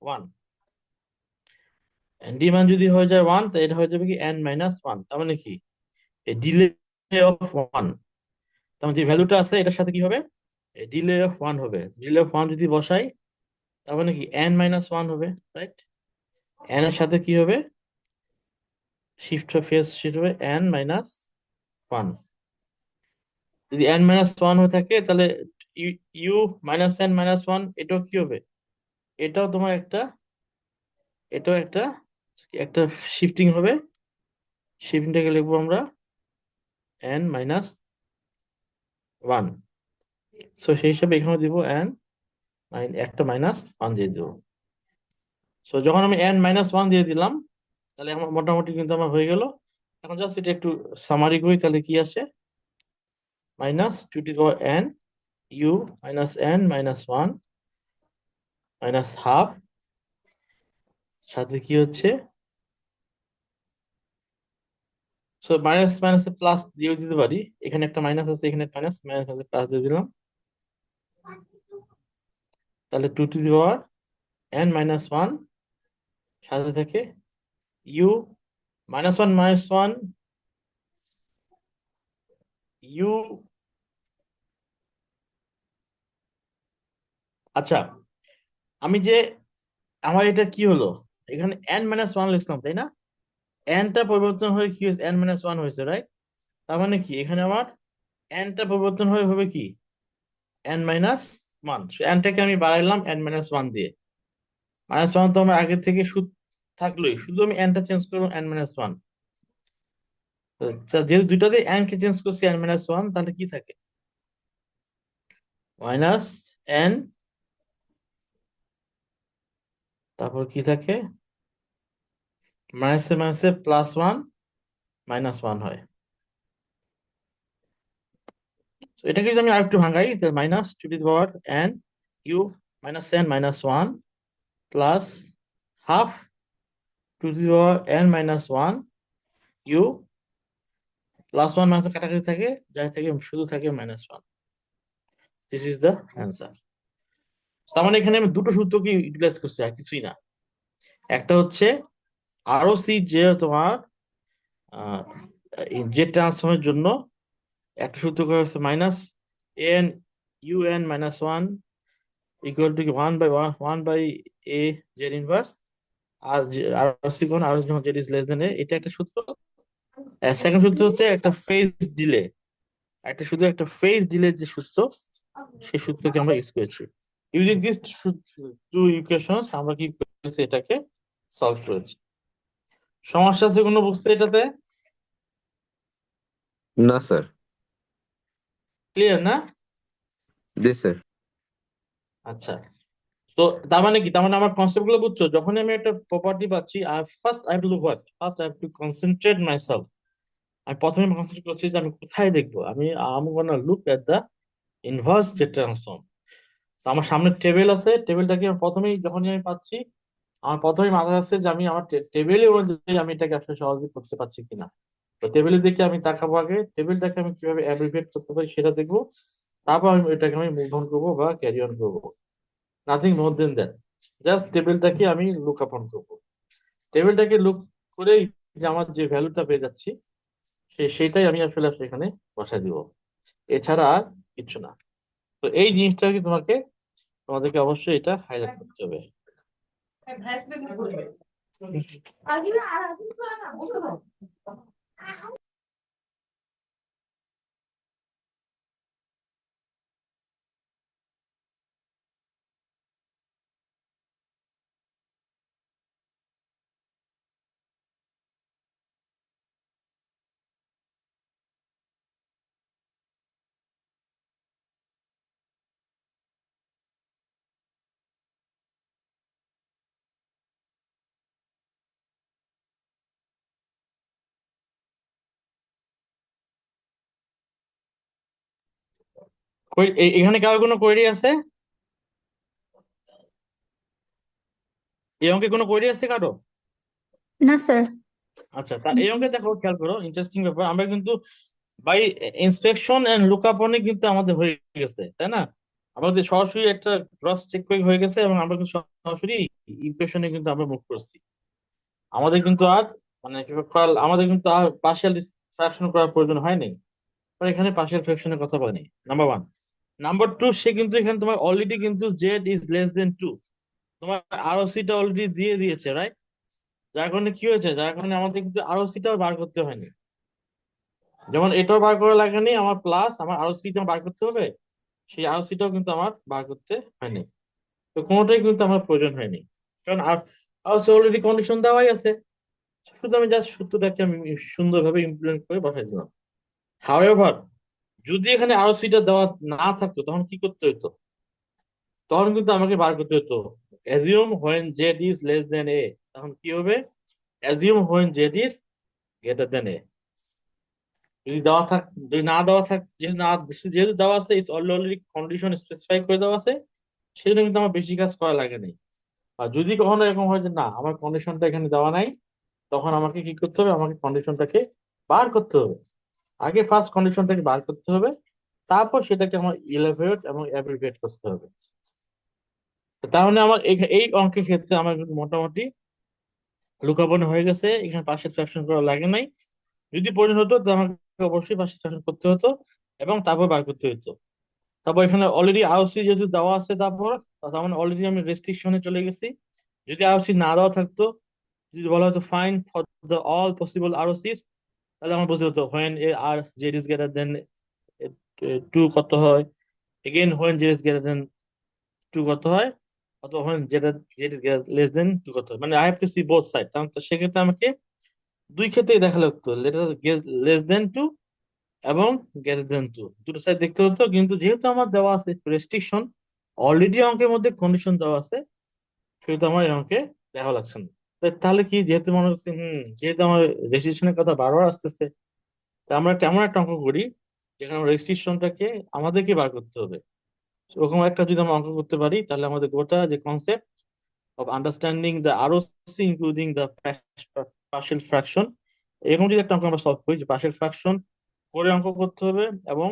ওয়ান। এন ডি মান যদি হয়ে যায় ওয়ান, তো এটা হয়ে যাবে কি এন মাইনাস ওয়ান। তার মানে কি, এই ডিলে অফ ওয়ান, তার মানে যে ভ্যালুটা আছে এটার সাথে কি হবে, ডিলে অফ ওয়ান হবে। ডিলে অফ ওয়ান যদি বসাই, তার মানে কি এন মাইনাস ওয়ান হবে, রাইট? এন এর সাথে কি হবে, শিফট ফেস শিফট হবে এন মাইনাস ওয়ান। যদি এন মাইনাস ওয়ান হয়ে থাকে, তাহলে U minus N minus one, এটাও কি হবে, এটাও তোমার একটা, এটাও একটা একটা শিফটিং হবে। শিফটিংটাকে লিখবো আমরা এন মাইনাস ওয়ান। সো সেই হিসাবে এখানে দিব এন, একটা মাইনাস ওয়ান দিয়ে দিব। সো যখন আমি এন মাইনাস ওয়ান দিয়ে দিলাম, তাহলে আমার মোটামুটি কিন্তু আমার হয়ে গেল। এখন জাস্ট এটা একটু সামারি করি, তাহলে কি আসে, minus two to power N U minus N minus one minus half, সাথে কি হচ্ছে, সো মাইনাস মাইনাস প্লাস দিয়ে দিতে পারি। এখানে একটা মাইনাস আছে, এখানে একটা মাইনাস, মাইনাস মাইনাস প্লাস দিয়ে দিলাম। তাহলে two to the power N minus one, সাথে থেকে ইউ মাইনাস ওয়ান ইউ। আচ্ছা, আমি যে, আমার এটা কি হলো, এখানে এন মাইনাস ওয়ান লিখলাম তাই না, এনটা পরিবর্তন হয়ে কি হয়েছে, এন মাইনাস ওয়ান হয়েছে, রাইট? তার মানে কি, এখানে আমার এনটা পরিবর্তন হয়ে হবে কি, এন মাইনাস ওয়ান। এনটাকে আমি বাড়াইলাম এন মাইনাস ওয়ান দিয়ে। মাইনাস ওয়ান তো আমার আগে থেকে থাকলোই, শুধু আমি এনটা চেঞ্জ করলাম এন মাইনাস ওয়ান। যেহেতু দুইটাতে এন কে চেঞ্জ করছি এন মাইনাস ওয়ান, তাহলে কি থাকে, মাইনাস এন, তারপর কি থাকে, মাইনাসে মাইনাসে প্লাস ওয়ান মাইনাস ওয়ান হয়। তো এটাকে যদি আমি আরেকটু ভাঙাই, তাহলে minus two the power N U minus N minus one plus half two the power N minus one U, plus one minus কাটাকাটি থাকে, যাই থাকে শুধু থাকে minus one. This is the answer. তার মানে এখানে আমি দুটো সূত্রকে ইউটিলাইজ করছি, আর কিছুই না। একটা হচ্ছে আরওসি, যে তোমার জেড ট্রান্সফর্মের জন্য একটা সূত্র করা হচ্ছে minus N you N minus one equal to one by one by A Z inverse. আর আরওসি কোন, আর যখন Z is less than A, এটা একটা সূত্র। সেকেন্ড সূত্র হচ্ছে একটা ফেজ ডিলে, একটা শুধু একটা ফেজ ডিলে যে সূত্র, সেই সূত্রকে আমরা ইউজ করেছি। ইউজিং দিস টু ইকুয়েশনস আমরা কি করেছি, এটাকে সলভ করেছি। সমস্যা আছে কোনো বুঝতে এটাতে? না স্যার। ক্লিয়ার না? জি স্যার। আচ্ছা, তো তার মানে কি, তার মানে আমার কনসেপ্ট গুলো বুঝছো? যখন আমি একটা প্রপার্টি পাচ্ছি, first I have to do what, first I have two concentrate myself. আমি প্রথমে কনসেন্ট্রেট করছি যে আমি কোথায় দেখবো, আমি আম গোনা লুক এট দ্য ইনভার্স যে ট্রান্সফর্ম। তো আমার সামনে টেবিল আছে, টেবিলটাকে প্রথমেই যখনই আমি পাচ্ছি, আমার প্রথমেই মাথায় আসছে যে আমি আমার টেবিলে অনুযায়ী আমি এটাকে আসলে সহজে করতে পারছি কিনা। তো টেবিলে দেখে আমি তাকাবো, আগে টেবিলটাকে আমি কিভাবে অ্যাব্রিভিয়েট করতে পারি সেটা দেখবো। তারপর আমি এটাকে আমি মুভ অন করবো বা ক্যারি অন করবো, nothing more than that. Just টেবিলটাকে আমি লুক আপন করবো। টেবিলটাকে লুক করেই যে আমার যে ভ্যালুটা পেয়ে যাচ্ছি, সেইটাই আমি আসলে সেখানে বসাই দিব, এছাড়া আর কিছু না। তো এই জিনিসটাকে তোমাদেরকে অবশ্যই এটা হাইলাইট করতে হবে। এখানে কারো কোনো কোয়েরি আছে? এই অঙ্কে কোনো কোয়েরি আছে কারো? না স্যার। আচ্ছা, তা এই অঙ্কে দেখো, খেয়াল করো, ইন্টারেস্টিং ব্যাপার, আমরা কিন্তু বাই ইন্সপেকশন এন্ড লুকআপ অনে কিন্তু আমাদের হয়ে গেছে, তাই না? আমাদের সরাসরি একটা ক্রস চেক হয়ে গেছে, এবং আমরা কিন্তু সরাসরি ইকুয়েশনে কিন্তু আমরা মুভ করছি। আমাদের কিন্তু আর মানে আমাদের কিন্তু আর পার্শিয়াল ফ্র্যাকশন করার প্রয়োজন হয় নাই। আর এখানে পার্শিয়াল ফ্র্যাকশনের কথা বলেনি, নাম্বার ওয়ান। নাম্বার টু, সে কিন্তু এখানে তোমার অলরেডি কিন্তু z is less than two, তোমার আরওসি টা অলরেডি দিয়ে দিয়েছে, রাইট? যার কারণে কি হয়েছে, যার কারণে আমাদের কিন্তু আরওসি টাও বার করতে হয়নি। যেমন এটাও বার করা লাগেনি আমার, প্লাস আমার আরওসি টা বার করতে হবে, সেই আরওসি টাও কিন্তু আমার বার করতে হয়নি। তো কোনোটাই কিন্তু আমার প্রয়োজন হয়নি, কারণ আর আরওসি অলরেডি কন্ডিশন দেওয়াই আছে। শুধু আমি জাস্ট সূত্রটাকে আমি সুন্দরভাবে ইমপ্লিমেন্ট করে বসাই দিলাম। হাওয়েভার, যদি এখানে আরওসি টা দেওয়া না থাকতো তখন কি করতে হতো? তখন কিন্তু আমাকে বার করতে হতো assume when Z is less than A. তখন কি হবে? Assume when Z is greater than A. যদি দেওয়া থাক, যদি না দেওয়া থাক, যেহেতু দেওয়া আছে, ইস অলরেডি কন্ডিশন স্পেসিফাই করে দেওয়া আছে, সেজন্য কিন্তু আমার বেশি কাজ করা লাগে নাই। আর যদি কখনো এরকম হয় যে না, আমার কন্ডিশনটা এখানে দেওয়া নাই, তখন আমাকে কি করতে হবে? আমাকে কন্ডিশনটাকে বার করতে হবে। আগে ফার্স্ট কন্ডিশনটাকে বার করতে হবে, তারপর সেটাকে আমার ইলেভেট এবং অ্যাব্রিভিয়েট করতে হবে। তো তার মানে আমার এই অঙ্কের ক্ষেত্রে আমার কিন্তু মোটামুটি লুকাপন হয়ে গেছে, এখানে পাশে ফ্র্যাকশন করা লাগে নাই। যদি প্রয়োজন হতো তো আমাকে অবশ্যই পাশে ফ্র্যাকশন করতে হতো, এবং তারপর বার করতে হতো। তারপর এখানে অলরেডি আরওসি যেহেতু দেওয়া আছে, তার মানে অলরেডি আমি রেস্ট্রিকশনে চলে গেছি। যদি আরওসি না দেওয়া থাকতো, যদি বলা হতো fine for the all possible ROCs, তাহলে আমার বুঝতে হতো হোয়েন এ আর Z is greater than two কত হয়, again when Z is greater than two কত হয়, অথবা when Z is less than two কত হয়। মানে I have to see both side, কারণ তো সেক্ষেত্রে আমাকে দুই ক্ষেত্রেই দেখা লাগতো, লেস দেন টু এবং গ্রেটার দেন টু, দুটো সাইড দেখতে হতো। কিন্তু যেহেতু আমার দেওয়া আছে রেস্ট্রিকশন, অলরেডি অঙ্কের মধ্যে কন্ডিশন দেওয়া আছে, সেহেতু আমার এই অঙ্কে দেখা লাগছে না। তাহলে কি, যেহেতু মনে হচ্ছে যেহেতু আমার রেস্ট্রিকশনের কথা বারবার আসতেছে, তা আমরা কেমন একটা অঙ্ক করি যেখানে আমরা রেস্ট্রিকশনটাকে আমাদেরকে বার করতে হবে। ওরকম একটা যদি আমরা অঙ্ক করতে পারি, তাহলে আমাদের গোটা যে concept of understanding the ROC including the partial fraction, এরকম যদি একটা অঙ্ক আমরা সলভ করি, যে পার্শিয়াল ফ্র্যাকশন করে অঙ্ক করতে হবে, এবং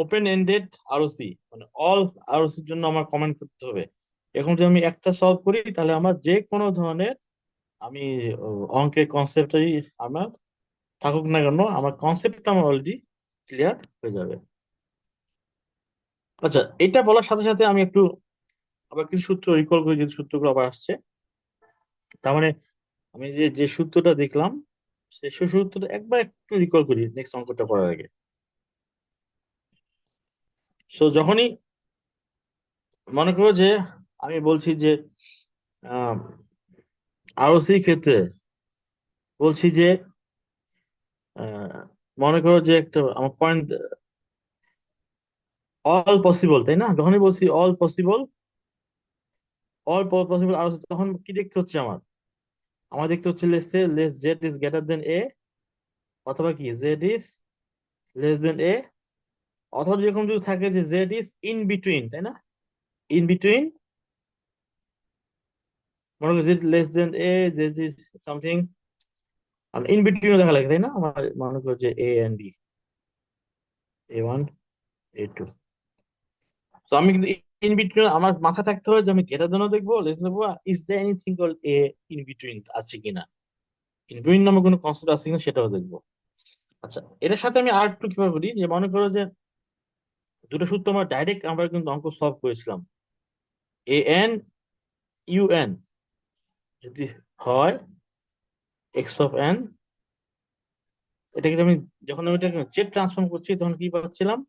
ওপেন এন্ডেড আরওসি, মানে অল আরওসির জন্য আমার কমেন্ট করতে হবে, এখন যদি আমি একটা সলভ করি, তাহলে আমার যে কোনো ধরনের আমি অঙ্কের কনসেপ্টই আমার থাকুক না কেন, আমার কনসেপ্টটা আমার অলরেডি ক্লিয়ার হয়ে যাবে। আচ্ছা, এটা বলার সাথে সাথে আমি একটু আবার কিছু সূত্র রিকল করি, যে সূত্রগুলো আবার আসছে। তার মানে আমি যে যে সূত্রটা দেখলাম, সেই সূত্রটা একবার একটু রিকল করি নেক্সট অঙ্কটা করার আগে। সো যখনই মনে করো যে আমি বলছি যে আরওসি ক্ষেত্রে বলছি যে আহ, মনে করো যে একটা আমার পয়েন্ট অল পসিবল, তাই না? যখনই বলছি অল পসিবল আরওসি, তখন কি দেখতে হচ্ছে আমার? আমার দেখতে হচ্ছে less Z is greater than A, অথবা কি Z is less than A, অথবা যেরকম যদি থাকে যে জেড ইজ ইন বিটুইন, তাই না? ইন বিটুইন, মনে করো Z less than A, Z is something, আর ইন বিটুইনও দেখা লাগে, তাই না? আমার মনে করো যে এ এন্ড বি, A1 A2। তো আমি কিন্তু ইন বিটুইন আমার মাথা থাকতে হবে যে আমি গ্রেটার দেনও দেখবো, লেস দেখবো, is the anything call A in between আছে কিনা, ইন বিটুইন নামে কোনো কনসেপ্ট আছে কিনা সেটাও দেখবো। আচ্ছা, এটার সাথে আমি আর একটু কিভাবে করি, যে মনে করো যে দুটো সূত্র আমরা ডাইরেক্ট আমরা কিন্তু অঙ্ক সলভ করেছিলাম। এন ইউএন যদি হয় এক্স অফ এন, এটাকে আমি যখন আমি এটাকে জেড ট্রান্সফর্ম করছি, তখন কি পাচ্ছিলাম?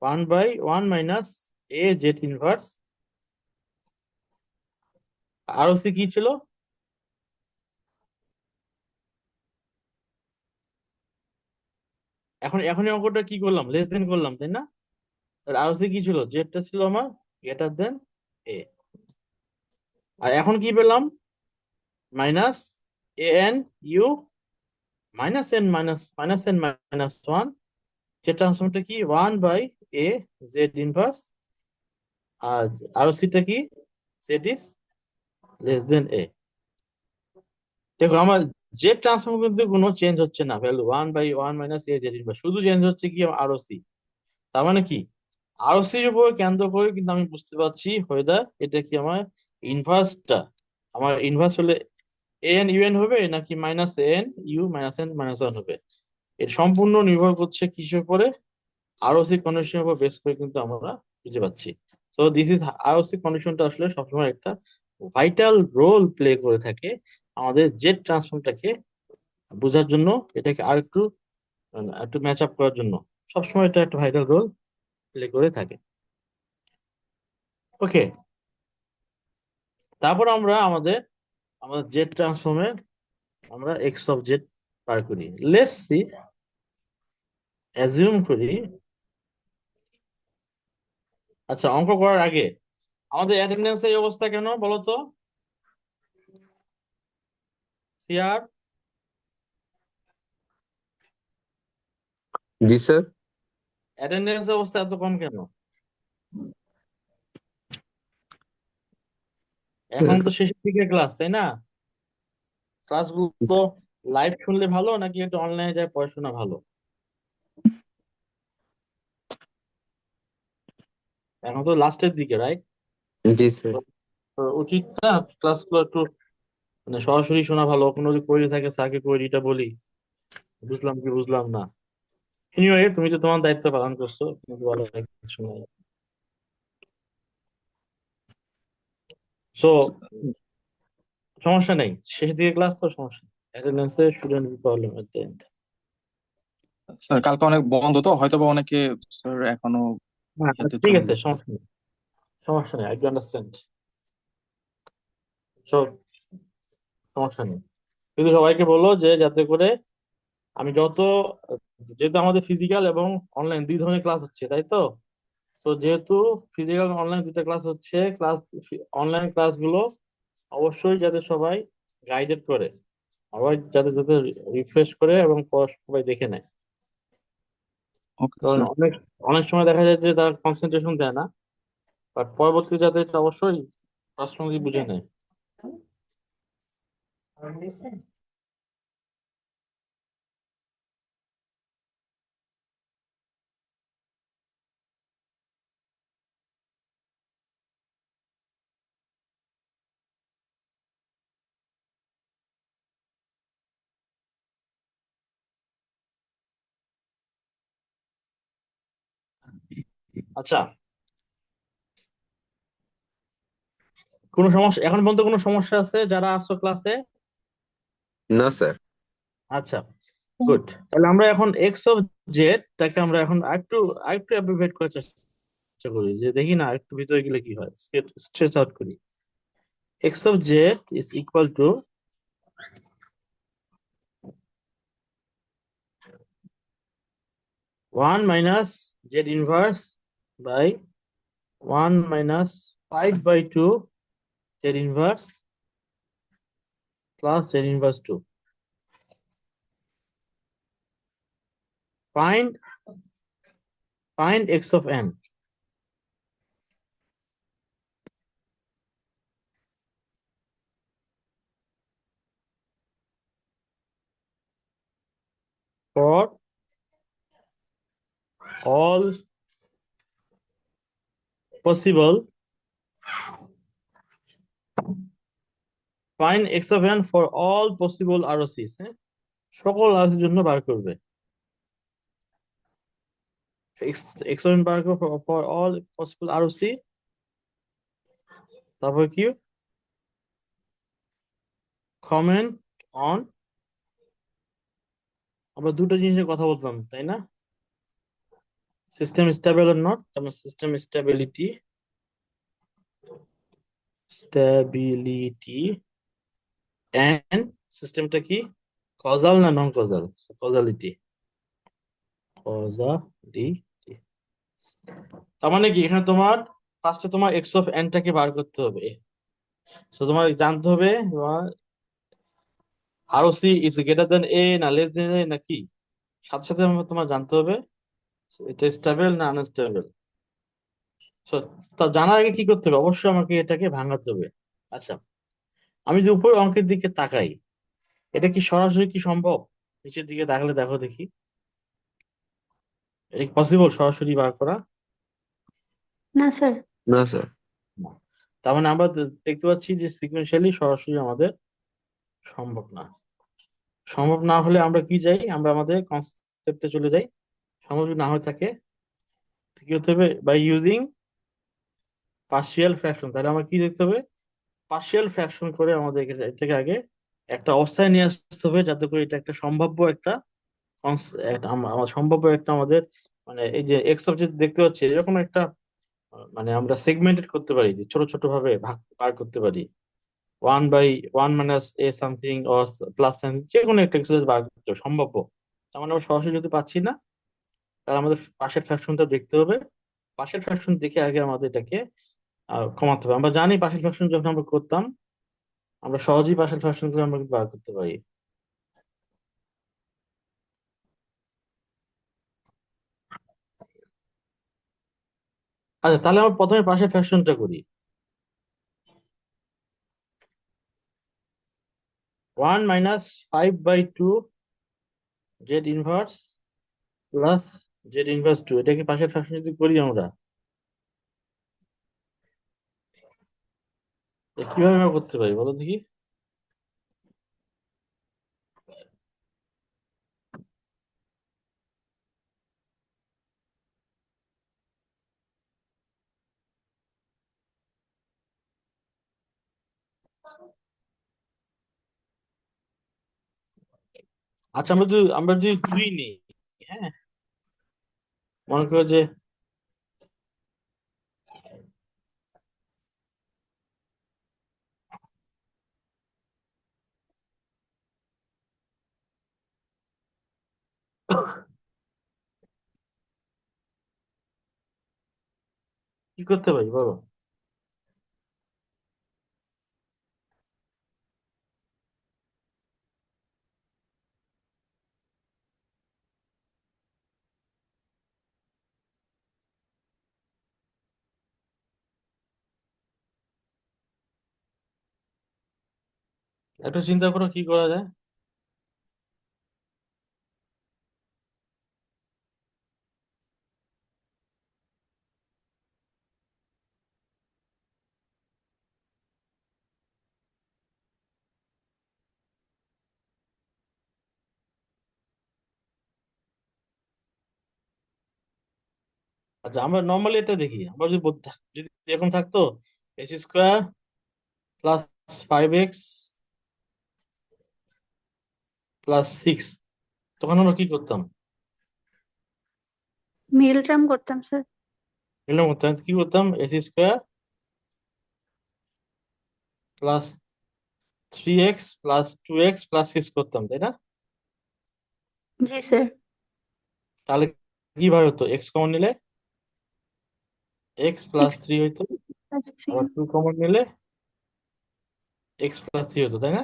1/1 - এ জেড ইনভার্স। আর হচ্ছে কি ছিল? এখন এখন এই অঙ্কটা কি করলাম? লেস দেন করলাম, তাই না? আর হচ্ছে কি ছিল? জেডটা ছিল আমার গ্রেটার দেন এ। আর এখন কি পেলাম? Minus A N you minus N minus minus N minus one Z ট্রান্সফর্মটা কি 1/a জেড ইনভার্স, আর আরো সিটা কি Z is less than A. দেখো আমার জেড ট্রান্সফর্ম কিন্তু কোনো চেঞ্জ হচ্ছে না, ভ্যালু 1/1 - a জেড ইনভার্স, শুধু চেঞ্জ হচ্ছে কি আরো সি। তার মানে কি আরো সির উপর কেন্দ্র করে কিন্তু আমি বুঝতে পারছি হোয়েদার এটা কি আমার ইনভার্সটা, আমার ইনভার্স হলে এ এন ইউ এন হবে নাকি minus N you minus N minus one হবে। এর সম্পূর্ণ নির্ভর করছে কিসের উপরে, আরওসি কন্ডিশনের উপর বেস করে কিন্তু আমরা বুঝে পাচ্ছি। তো দিস ইজ আরওসি কন্ডিশনটা আসলে সবসময় একটা ভাইটাল রোল প্লে করে থাকে আমাদের জেট ট্রান্সফর্মটাকে বোঝার জন্য, এটাকে আর একটু একটু ম্যাচ আপ করার জন্য সবসময় এটা একটা ভাইটাল রোল প্লে করে থাকে। ওকে, তারপর আমরা আমাদের আমাদের জেট ট্রান্সফর্মের আমরা এক্স অফ জেড বার করি। লেটস সি, অ্যাজিউম করি। আচ্ছা, অঙ্ক করার আগে আমাদের অ্যাটেন্ডেন্সের এই অবস্থা কেন বলো তো সিয়ার? জি স্যার। অ্যাটেন্ডেন্সের অবস্থা এত কম কেন? এখন তো শেষের দিকে ক্লাস, তাই না? ক্লাসগুলো লাইভ শুনলে ভালো নাকি একটু অনলাইনে যায় পড়াশোনা ভালো? এখন তো লাস্টের দিকে, রাইট? জি স্যার। উচিত না ক্লাসগুলো একটু মানে সরাসরি শোনা ভালো, কোনো যদি কোয়েরি থাকে স্যারকে কোয়েরিটা বলি, বুঝলাম কি বুঝলাম না। এনিওয়ে, তুমি তো তোমার দায়িত্ব পালন করছো, তুমি তো ভালো কিছু নাই। সো সমস্যা নেই, শেষের দিকে ক্লাস তো সমস্যা নেই, অ্যাটেন্ডেন্সে student problem at the end. Sir কালকে অনেক বন্ধ তো হয়তো বা অনেকে স্যার এখনো ইয়াতে ঠিক জয়েন। আছে, সমস্যা নেই, সমস্যা নেই, আই ডু আন্ডারস্ট্যান্ড। সো সমস্যা নেই, কিন্তু সবাইকে বলো যে যাতে করে আমি যত, যেহেতু আমাদের ফিজিক্যাল এবং অনলাইন দুই ধরনের ক্লাস হচ্ছে তাই তো, তো যেহেতু ফিজিক্যাল অনলাইন দুইটা ক্লাস হচ্ছে, ক্লাস অনলাইন ক্লাসগুলো অবশ্যই যাতে সবাই গাইডেড করে, সবাই যাতে যাতে রিফ্রেশ করে এবং সবাই দেখে নেয়। ওকে কারণ স্যার। অনেক অনেক সময় দেখা যায় যে তারা কনসেন্ট্রেশন দেয় না, বাট পরবর্তী যাতে এটা অবশ্যই পার্সোনালি বুঝে নেয়। আচ্ছা, কোনো সমস্যা এখন পর্যন্ত কোনো সমস্যা আছে যারা আসছো ক্লাসে? না স্যার। আচ্ছা, গুড। তাহলে আমরা এখন এক্স অফ জেড টাকে আমরা এখন আরেকটু আরেকটু অ্যাব্রিভিয়েট করার চেষ্টা করি, যে দেখি না একটু ভিতরে গেলে কি হয়, স্ট্রেচ আউট করি। X of Z is equal to 1 - z inverse by 1 - 5/2 z inverse plus z inverse 2। Find x of n for all possible. Find x of n for all possible ROCs, হ্যাঁ, সকল ROC জন্য বার করবে। x x of n বার করবে for all possible ROC। তারপর কি comment on, আমরা দুটো জিনিসের কথা বলতাম তাই না, সিস্টেম স্টেবল অর নট, তার সিস্টেম স্টেবিলিটি এন্ড সিস্টেমটা কি কজাল না নন কজাল, কজালিটি, কজালিটি। তার মানে কি এখানে তোমার ফার্স্টে তোমার এক্স অফ এনটাকে বার করতে হবে, তো তোমার জানতে হবে তোমার আরও সি ইজ গ্রেটার দেন এ না লেস দেন এ নাকি, সাথে সাথে তোমার জানতে হবে এটা স্টেবল না আনস্টেবল? So, তা জানার আগে কি করতে হবে? অবশ্যই আমাকে এটাকে ভাঙাতে হবে। আচ্ছা, আমি যে উপর অঙ্কের দিকে তাকাই, এটা কি সরাসরি কি সম্ভব? নিচের দিকে তাকালে দেখো দেখি, এটা কি পসিবল সরাসরি বার করা? না স্যার। না স্যার। না। তার মানে আমরা দেখতে পাচ্ছি যে সিকুয়েন্সিয়ালি সরাসরি আমাদের সম্ভব না। সম্ভব না হলে আমরা কি যাই, আমরা আমাদের কনসেপ্টে চলে যাই। সম্ভব যদি না হয়ে থাকে, কি হতে হবে? By using partial fraction. তাহলে আমার কি দেখতে হবে? পার্শিয়াল ফ্র্যাকশন করে আমাদের এটাকে আগে একটা অবস্থায় নিয়ে আসতে হবে, যাতে করে এটা একটা সম্ভাব্য একটা আমার সম্ভাব্য একটা আমাদের, মানে এই যে এক্স অবজেক্ট দেখতে পাচ্ছি এরকম একটা, মানে আমরা সেগমেন্টেড করতে পারি, যে ছোট ছোট ভাবে ভাগ বার করতে পারি। 1/1 মাইনাস এ সামথিং ও প্লাস সাইন, যে কোনো একটা এক্সারসাইজ বার করতে হবে, সম্ভাব্য। তার মানে আমরা সরাসরি যদি পাচ্ছি না, তাহলে আমাদের পাশের ফ্র্যাকশনটা দেখতে হবে। পাশের ফ্র্যাকশন দেখে আগে আমাদের এটাকে কমাতে হবে। আমরা জানি পাশের ফ্র্যাকশন যখন আমরা করতাম, আমরা সহজেই পাশের ফ্র্যাকশন করে আমরা কিন্তু বার করতে পারি। আচ্ছা, তাহলে আমরা প্রথমে পাশের ফ্র্যাকশনটা করি। 1 - 5/2 z inverse plus z inverse 2, এটাকে পাশের ফ্র্যাকশন যদি করি আমরা, কিভাবে আমরা করতে পারি বলো দেখি? আচ্ছা, আমরা যদি 2 নিই, হ্যাঁ, মনে করো যে কি করতে পারি বলো? একটু চিন্তা করো কি করা যায়। আচ্ছা, আমরা নর্মালি এটা দেখি, আমরা যদি এরকম থাকতো, x² প্লাস 5x প্লাস 6, তখন আমরা কি করতাম? মিডল টার্ম করতাম স্যার। এরকম করতাম, কি করতাম? x² plus 3x plus 2x plus 6 করতাম, তাই না? জি স্যার। তাহলে কিভাবে হতো? এক্স কমন নিলে x+3 হইতো, x+3। আবার 2 কমন নিলে x+3 হতো, তাই না?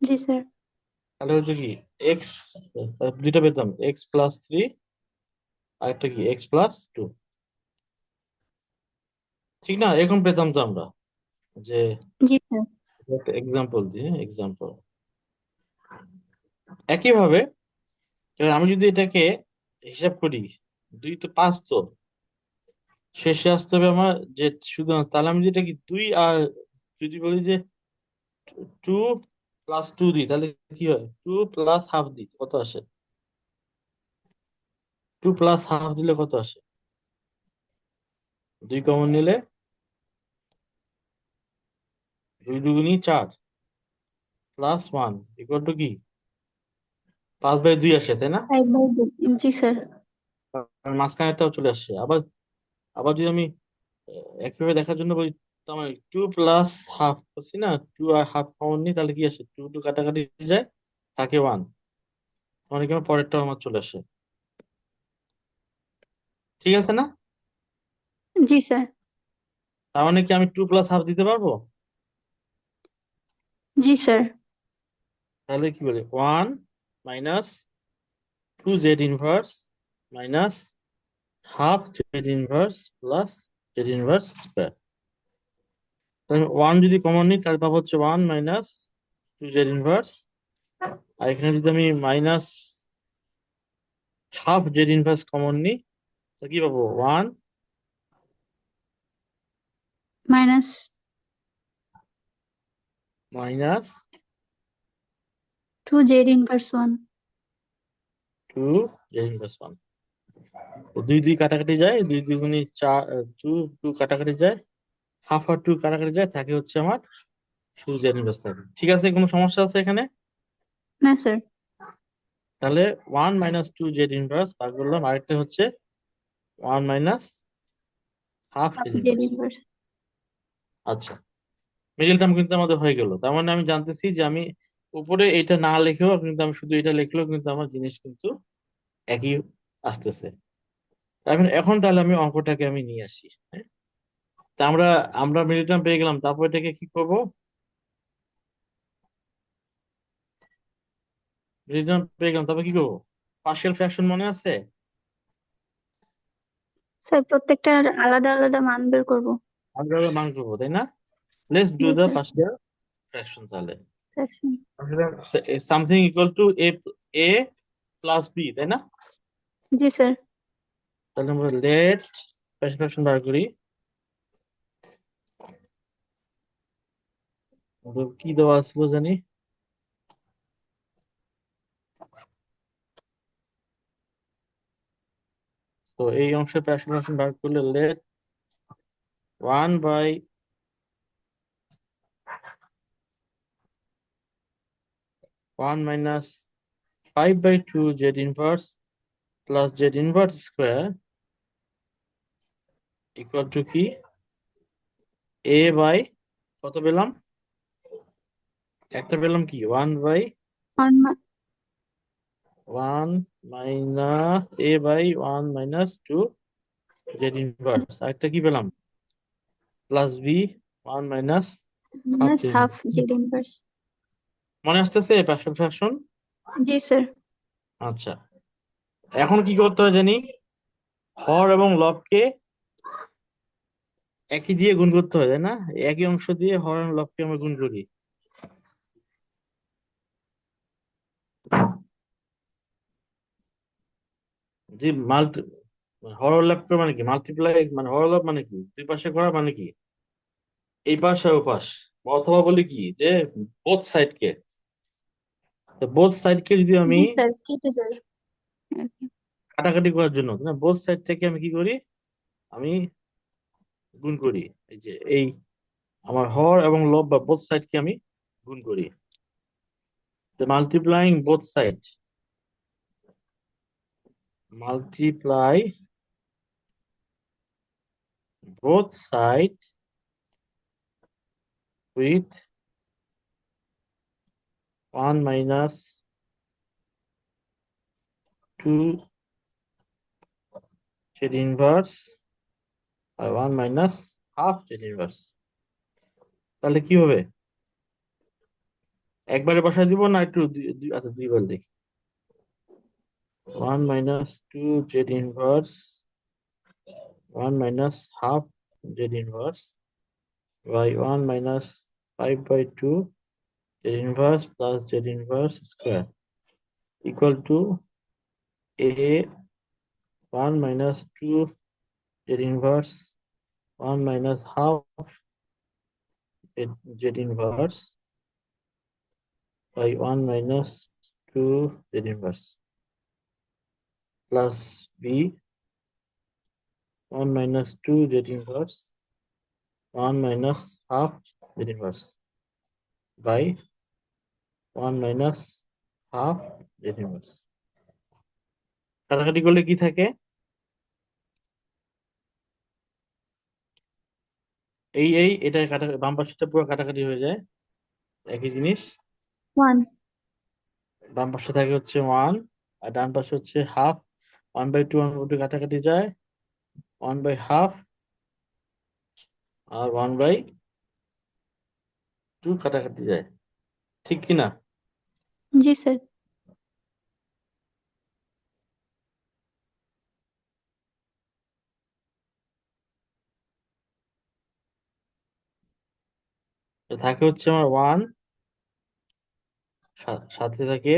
জি স্যার। তাহলে হচ্ছে কি, এক্স, দুইটা পেতাম, x+3 আর একটা কি x+2, ঠিক না? এরকম পেতাম তো আমরা, যে জি স্যার। একটা এক্সাম্পল দিয়ে, এক্সাম্পল একইভাবে এবার আমি যদি এটাকে হিসাব করি, 2 তো 5, তো শেষে আসতে হবে আমার যে শুধু, তাহলে আমি যেটা কি 2 আর যদি বলি যে 2+2 দিই, তাহলে কি হয়? 2+½ দিই, কত আসে? 2+½ দিলে কত আসে? 2 কমন নিলে 2 × 2 = 4 +1 ইকুয়াল টু কি 5/2 আসে, তাই না? 5/2। জি স্যার। আর মাঝখানেরটাও চলে আসছে। আবার আবার যদি আমি একইভাবে দেখার জন্য বলি, তো আমার 2+½ করছি না, 2 আর ½ কমন নিই, তাহলে কি আসে? 2 কাটাকাটি যায়, থাকে 1, মানে কি আমার পরেরটাও আমার চলে আসে। ঠিক আছে না? জি স্যার। তার মানে কি আমি 2+½ দিতে পারবো? জি স্যার। তাহলে কি বলে, 1 - 2 Z inverse minus half Z inverse plus z inverse square. One যদি কমন নিই তাহলে পাবো হচ্ছে one minus two z inverse, আর এখানে যদি আমি minus half Z inverse common নিই তাহলে কি পাবো, one minus minus two z inverse one. Two z inverse one. দুই দুই কাটাকাটি যায়, দুই দুগুণি চার, টু টু কাটাকাটি যায়, হাফ আর টু কাটাকাটি যায়, থাকে হচ্ছে আমার শুধু জেড ইনভার্স থাকে। ঠিক আছে, কোনো সমস্যা আছে এখানে? না স্যার। তাহলে one minus two z inverse বার করলাম, আরেকটা হচ্ছে one minus half z z inverse. Inverse. আচ্ছা, মিডল টার্ম কিন্তু আমাদের হয়ে গেল। তার মানে আমি জানতেছি যে আমি উপরে এটা না লিখেও কিন্তু আমি শুধু এটা লিখলেও কিন্তু আমার জিনিস কিন্তু একই আসতেছে। তার মানে এখন তাহলে আমি অঙ্কটাকে আমি নিয়ে আসি, হ্যাঁ? তা আমরা আমরা মিডল টার্ম পেয়ে গেলাম, তারপর এটাকে কি করবো? মিডল টার্ম পেয়ে গেলাম, তারপর কি করবো? পার্শিয়াল ফ্র্যাকশন মনে আছে? স্যার প্রত্যেকটার আলাদা আলাদা মান বের করবো। আমরা মান করবো, তাই না? লেটস ডু জি দ্য স্যার। পার্শিয়াল ফ্র্যাকশন তাহলে। Fraction. Something equal to a plus b, তাই না? জি স্যার। তাহলে আমরা লেট পার্শিয়াল ফ্র্যাকশন বার করি। আমাদের কি দেওয়া ছিল জানি? তো এই অংশের পার্শিয়াল ফ্র্যাকশন বার করলে let one by one minus five by two z inverse plus z inverse square equal to কি, এ বাই কত পেলাম? একটা পেলাম কি, one by one one minus A by one minus two z inverse, আরেকটা কি পেলাম, plus B one minus half minus z. Half Z inverse. মনে আসতেছে পার্শিয়াল ফ্র্যাকশন? জি স্যার। আচ্ছা, এখন কি করতে হয় জানি, হর এবং লবকে একই দিয়ে গুণ করতে হয়, তাই না? একই অংশ দিয়ে হর এবং লবকে আমরা গুণ করি। যে মাল্টি হরলব মানে কি, মাল্টিপ্লাই মানে হরলব মানে কি, দুই পাশে করা মানে কি, এই পাশ আর ও পাশ, অথবা বলি কি যে বোথ সাইড কে, তো বোথ সাইড কে যদি আমি জি স্যার কেটে যায় আর কি। কাটাকাটি করার জন্য, না বোথ সাইড থেকে আমি কি করি, আমি গুণ করি। এই যে এই আমার হর এবং লব বা বোথ সাইড কে আমি গুণ করি, multiplying both side, multiply both side with one minus two z inverse আর one minus half Z inverse. তাহলে কি হবে, একবারে বসায় দিব না একটু আচ্ছা দুইবার দেখি, one minus two z inverse one minus half Z inverse by one minus five by two z inverse plus z inverse square equal to A one minus two z inverse one minus half Z inverse by one minus two z inverse plus B one minus two z inverse one minus half Z inverse by one minus half Z inverse. কাটাকাটি করলে কি থাকে, এই এটা কাটা, বাম পাশটা পুরো কাটাকাটি হয়ে যায়, একই জিনিস। ওয়ান। বাম পাশে থাকে হচ্ছে ওয়ান আর ডান পাশে হচ্ছে হাফ, ওয়ান বাই টু কাটাকাটি যায়, ওয়ান বাই হাফ আর ওয়ান বাই টু কাটাকাটি যায়, ঠিক কিনা? জি স্যার। থাকে হচ্ছে আমার 1, সাথে থাকে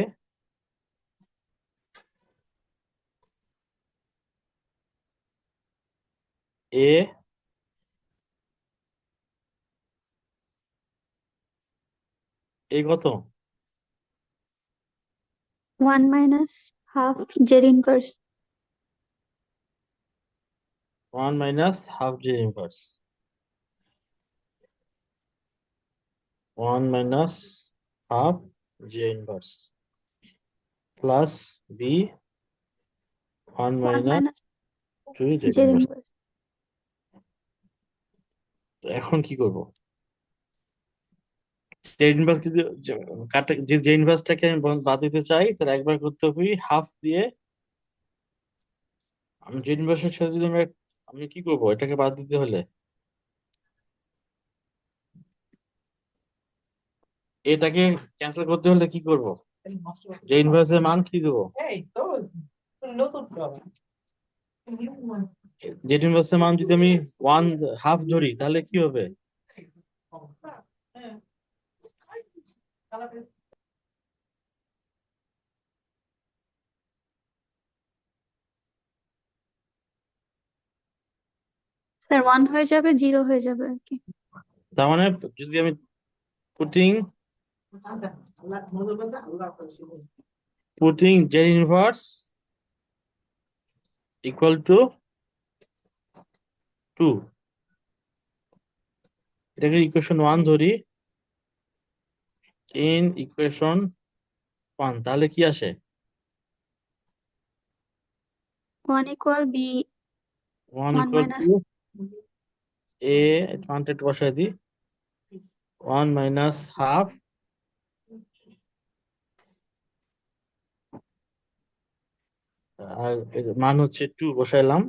এ, কত? 1 minus half z inverse. 1 minus half j inverse, 1 minus half j inverse plus b 1 1 minus minus 2 j z inverse। inverse. তো এখন কি করব? j inverse যদি কাটা, যে j inverseটাকে আমি বাদ দিতে চাই, তাহলে একবার করতে হবে হাফ দিয়ে। আমি j inverse এর সাথে যদি আমি কি করব এটাকে বাদ দিতে হলে? এটাকে ক্যান্সেল করতে হলে কি করব? j inverse এর মান কি দেবো? j inverse এর মান যদি আমি 1 হাফ ধরি তাহলে কি হবে? স্যার 1 হয়ে যাবে, 0 হয়ে যাবে আর কি। তার মানে যদি আমি putting j inverse equal to 2, এটাকে ইকুয়েশন 1 ধরি, ইন ইকুয়েশন 1, তাহলে কি আসে? 1 equal b 1 1 equal minus two a, মানটা একটু বসাই দিই, 1 মাইনাস হাফ আর এর মান হচ্ছে 2 বসাইলাম,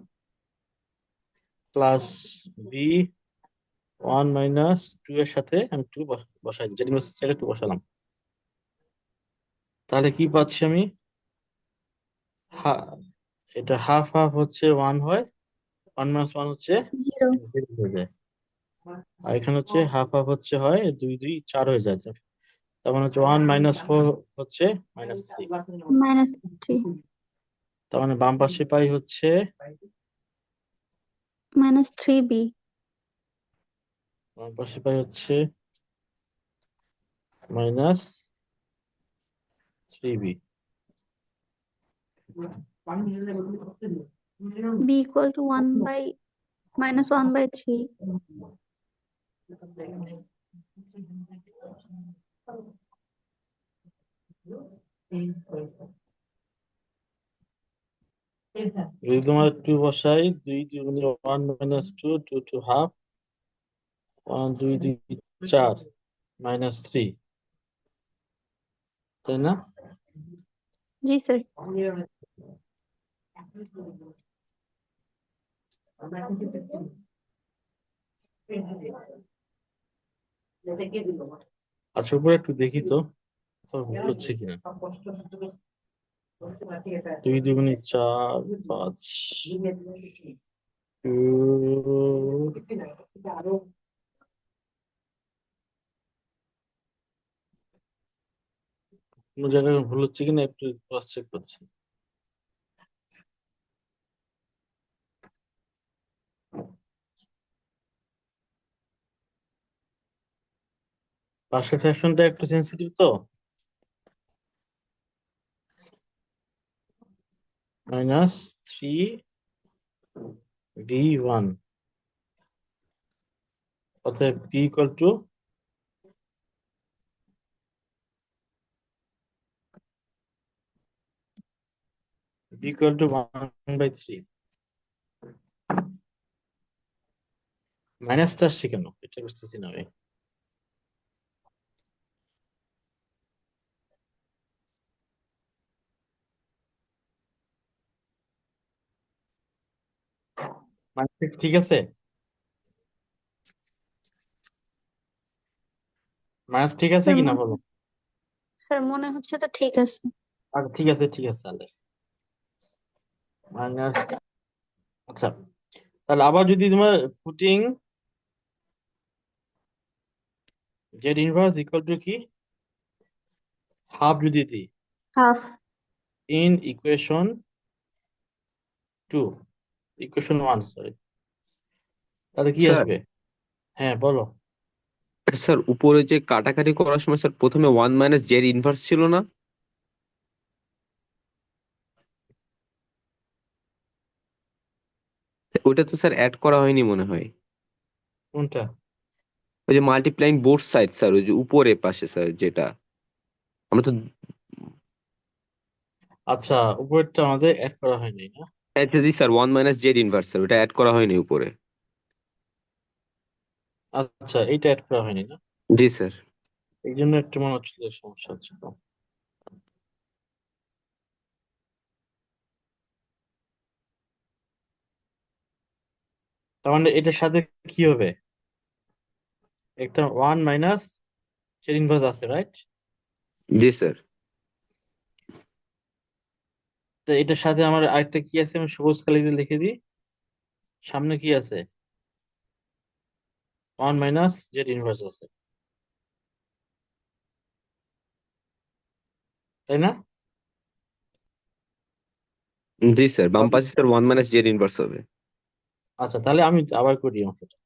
প্লাস বি 1 মাইনাস 2 এর সাথে আমি 2 বসাই দিই, যেটা 2 বসালাম। তাহলে কি পাচ্ছি আমি? এটা হাফ হাফ হচ্ছে 1 হয়, 1 মাইনাস 1 হচ্ছে 0 0 হয়ে যায়। আর এখানে হচ্ছে হাফ হাফ হচ্ছে হয় 2 2 4 হয়ে যায়। তার মানে হচ্ছে 1 মাইনাস 4 হচ্ছে -3। minus 3 তার মানে বাম পাশে পাই হচ্ছে minus 3b বাম পাশে পাই হচ্ছে -3b। b equal to 1 by minus 1 by 3. যদি তোমার 2 বসাই, 2 2 গুণে 1 মাইনাস 2, 2 2 হাফ, 1 2 2 4 -3, তাই না? जी सर। আচ্ছা, উপরে একটু দেখি তো ভুল হচ্ছে কিনা। 2 2 গুণে 4 5, 2 কোনো জায়গায় ভুল হচ্ছে কিনা একটু ক্রস চেক করছি। পাশের ফ্যাশনটা একটু সেন্সিটিভ তো, -3b1, অতএব b ইকুয়াল টু (1/3). মাইনাসটা আসছে কেন এটা বুঝতেছি না আমি। মাইনাস ঠিক আছে? মাইনাস ঠিক আছে স্যার কিনা বলো? মনে হচ্ছে তো ঠিক আছে। আচ্ছা ঠিক আছে, ঠিক আছে, তাহলে মাইনাস। আচ্ছা, তাহলে আবার যদি তোমার putting Z inverse equal to কি, হাফ যদি দিই half in equation 2, equation 1 sorry, তাহলে কি স্যার, আসবে? হ্যাঁ বলো। স্যার উপরে যে কাটাকাটি করার সময় স্যার প্রথমে 1 - জেড ইনভার্স ছিল না? ওইটা তো স্যার অ্যাড করা হয়নি মনে হয়। কোনটা? ওই যে মাল্টিপ্লাইং বোথ সাইড স্যার, ওই যে উপরে পাশে স্যার যেটা আমরা তো, আচ্ছা, উপরেরটা আমাদের অ্যাড করা হয়নি না? আচ্ছা জি স্যার, 1 - জেড ইনভার্স স্যার, ওটা অ্যাড করা হয়নি উপরে। আচ্ছা, এইটা অ্যাড করা হয়নি না, জি স্যার। এই জন্য একটু মনে হচ্ছিল সমস্যা হচ্ছিল। তার মানে এটার সাথে কি হবে, একটা 1 - জেড ইনভার্স আছে, রাইট? জি স্যার। তো এটার সাথে আমার আরেকটা কি আছে, আমি সবুজ কালি দিয়ে লিখে দিই, সামনে কি আছে, 1 - জেড ইনভার্স আছে, তাই না? জি স্যার, বাম পাশে স্যার 1 - জেড ইনভার্স হবে। আচ্ছা, তাহলে আমি আবার করি অঙ্কটা,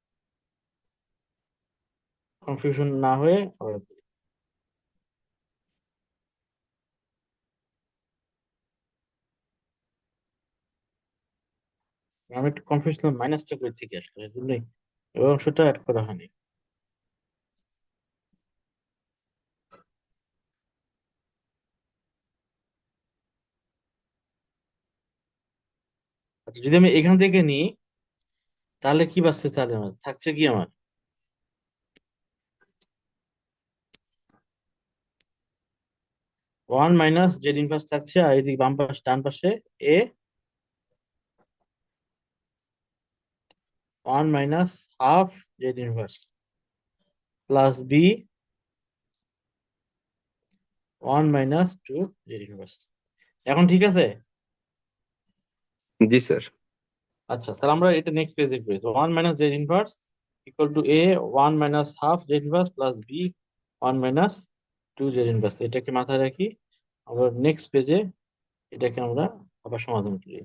কনফিউশন না হয়ে আবার করি। আমি একটু কনফিউজ ছিলাম, মাইনাসটা করেছি কি আসলে, এই জন্যই ওই অংশটা অ্যাড করা হয়নি। আচ্ছা, যদি আমি এখান থেকে নিই তাহলে কি বাঁচছে, তাহলে আমার থাকছে কি, আমার 1 - জেড ইনভার্স থাকছে, আর এদিকে বাম পাশে ডান পাশে A 1 - half Z inverse plus B 1 - 2 Z inverse. এখন ঠিক আছে? জি স্যার। আচ্ছা, তাহলে আমরা এটা নেক্সট পেজে করি। তো 1 - z inverse equal to A 1 - half Z inverse plus B 1 - 2 Z inverse, এটাকে মাথায় রাখি। আবার নেক্সট পেজে এটাকে আমরা আবার সমাধান করি।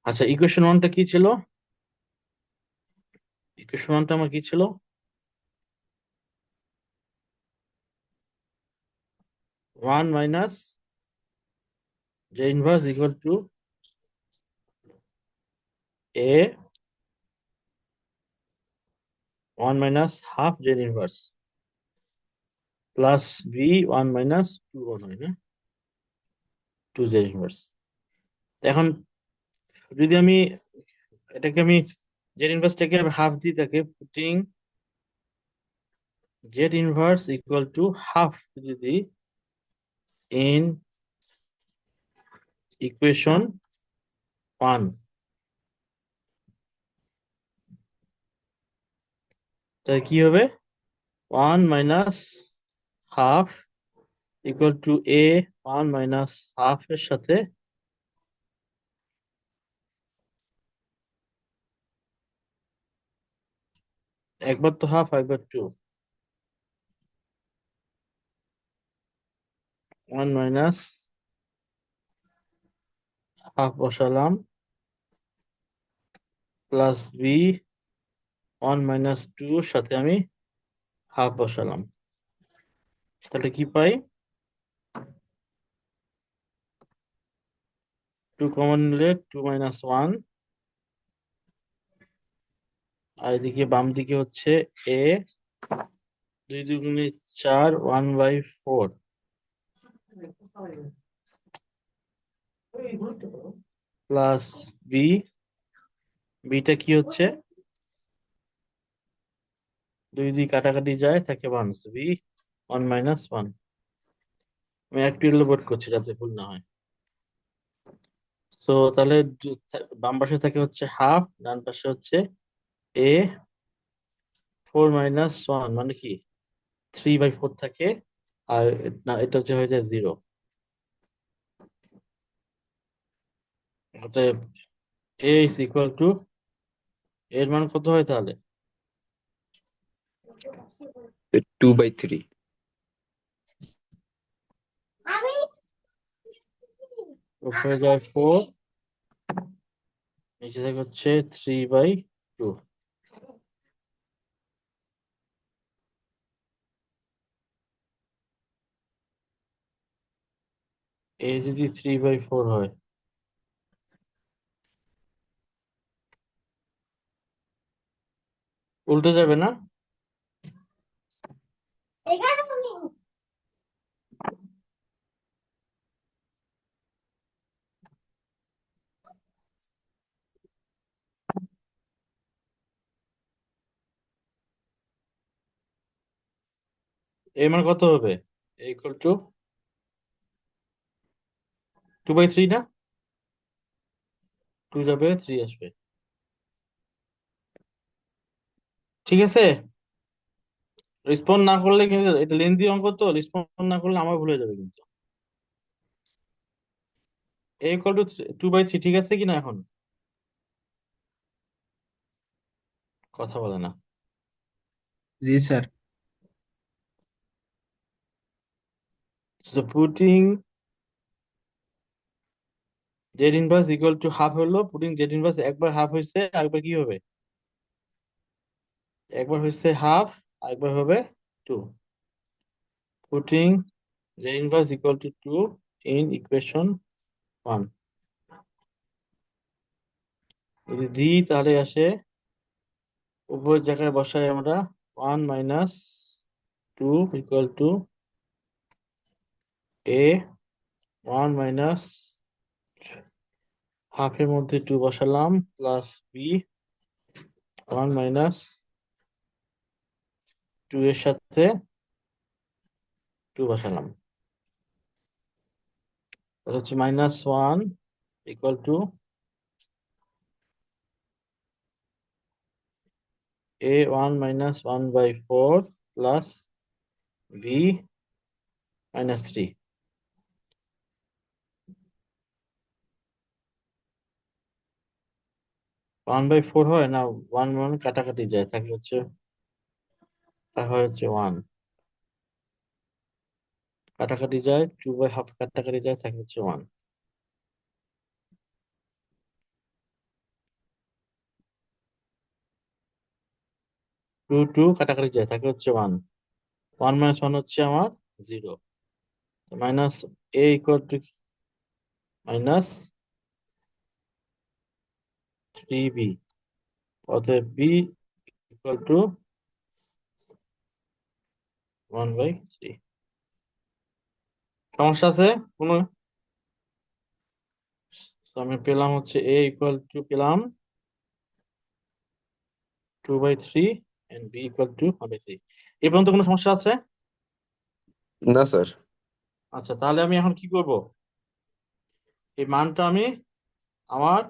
আচ্ছা, ইকুয়েশন 1টা কি ছিল? ইকুয়েশন 1টা আমার কি ছিল? 1 - z inverse equal to A 1 - half Z inverse plus B 1 - 2 হয় না, 2 জেড ইনভার্স। এখন যদি আমি এটাকে আমি জেড ইনভার্সটাকে হাফ দিই, তাকে putting Z inverse equal to half যদি দিই ইন ইকুয়েশন 1, তাহলে কি হবে, 1 - half equal to A 1 - half এর সাথে একবার তো হাফ, একবার 2, 1 - হাফ বসালাম প্লাস বি 1 - 2 সাথে আমি হাফ বসালাম, তাহলে কি পাই, 2 কমন নিলে 2 - 1, আর এদিকে বাম দিকে হচ্ছে এ 2 × 2 = 4 1/4 প্লাস বি, বিটা কি হচ্ছে, 2 কাটাকাটি যায়, থাকে 1, বি 1 - 1। আমি একটু এলোবেট করছি যাতে ভুল না হয়। তো তাহলে বাম পাশে থাকে হচ্ছে হাফ, ডান পাশে হচ্ছে এ 4 - 1 মানে কি 3/4 থাকে, আর না, এটা হচ্ছে হয়ে যায় 0। অতএব a ইজ ইকুয়াল টু, এর মান কত হয় তাহলে? 2/3। উপরে যায় 4, নিচে থাকে হচ্ছে 3/2। a যদি 3/4 হয়, উল্টে যাবে না? এর মান কত হবে? ইকুয়াল টু 2/3 না? 2 যাবে, 3 আসবে। ঠিক আছে, রেসপন্ড না করলে কিন্তু এটা লেন্দি অঙ্ক, তো রেসপন্ড না করলে আমার ভুলে যাবে কিন্তু। a ইকুয়াল টু 2/3, ঠিক আছে কিনা এখন? কথা বলে না। জি sir. So putting z inverse equal to half হলো, পুটিং z ইনভার্স একবার হাফ হয়েছে, আরেকবার কি হবে? একবার হয়েছে হাফ, আরেকবার হবে 2। Putting z inverse equal two 2 in equation 1। যদি দিই তাহলে আসে, উভয় জায়গায় বসাই আমরা 1 minus 2 equal to a, 1 minus হাফের মধ্যে 2 বসালাম, প্লাস b, 1 মাইনাস 2 এর সাথে 2 বসালাম। তাহলে হচ্ছে -1 equal to a 1 minus 1/4 plus b -3। 1/4 হয় না, 1 1 কাটাকাটি যায়, থাকে হচ্ছে, হয় হচ্ছে 1 কাটাকাটি যায়, 2/2 কাটাকাটি যায়, থাকে হচ্ছে 1। 2 2 কাটাকাটি যায়, থাকে হচ্ছে 1। 1 - 1 হচ্ছে আমার 0। Minus a equal to minus 3b, অতএব b ইকুয়াল টু 1/3। সমস্যা আছে কোনো? তো আমি পেলাম হচ্ছে a ইকুয়াল টু, পেলাম 2/3 and b ইকুয়াল টু 1/3। এই পর্যন্ত কোনো সমস্যা আছে? না স্যার। আচ্ছা, তাহলে আমি এখন কি করব? এই মানটা আমি আমার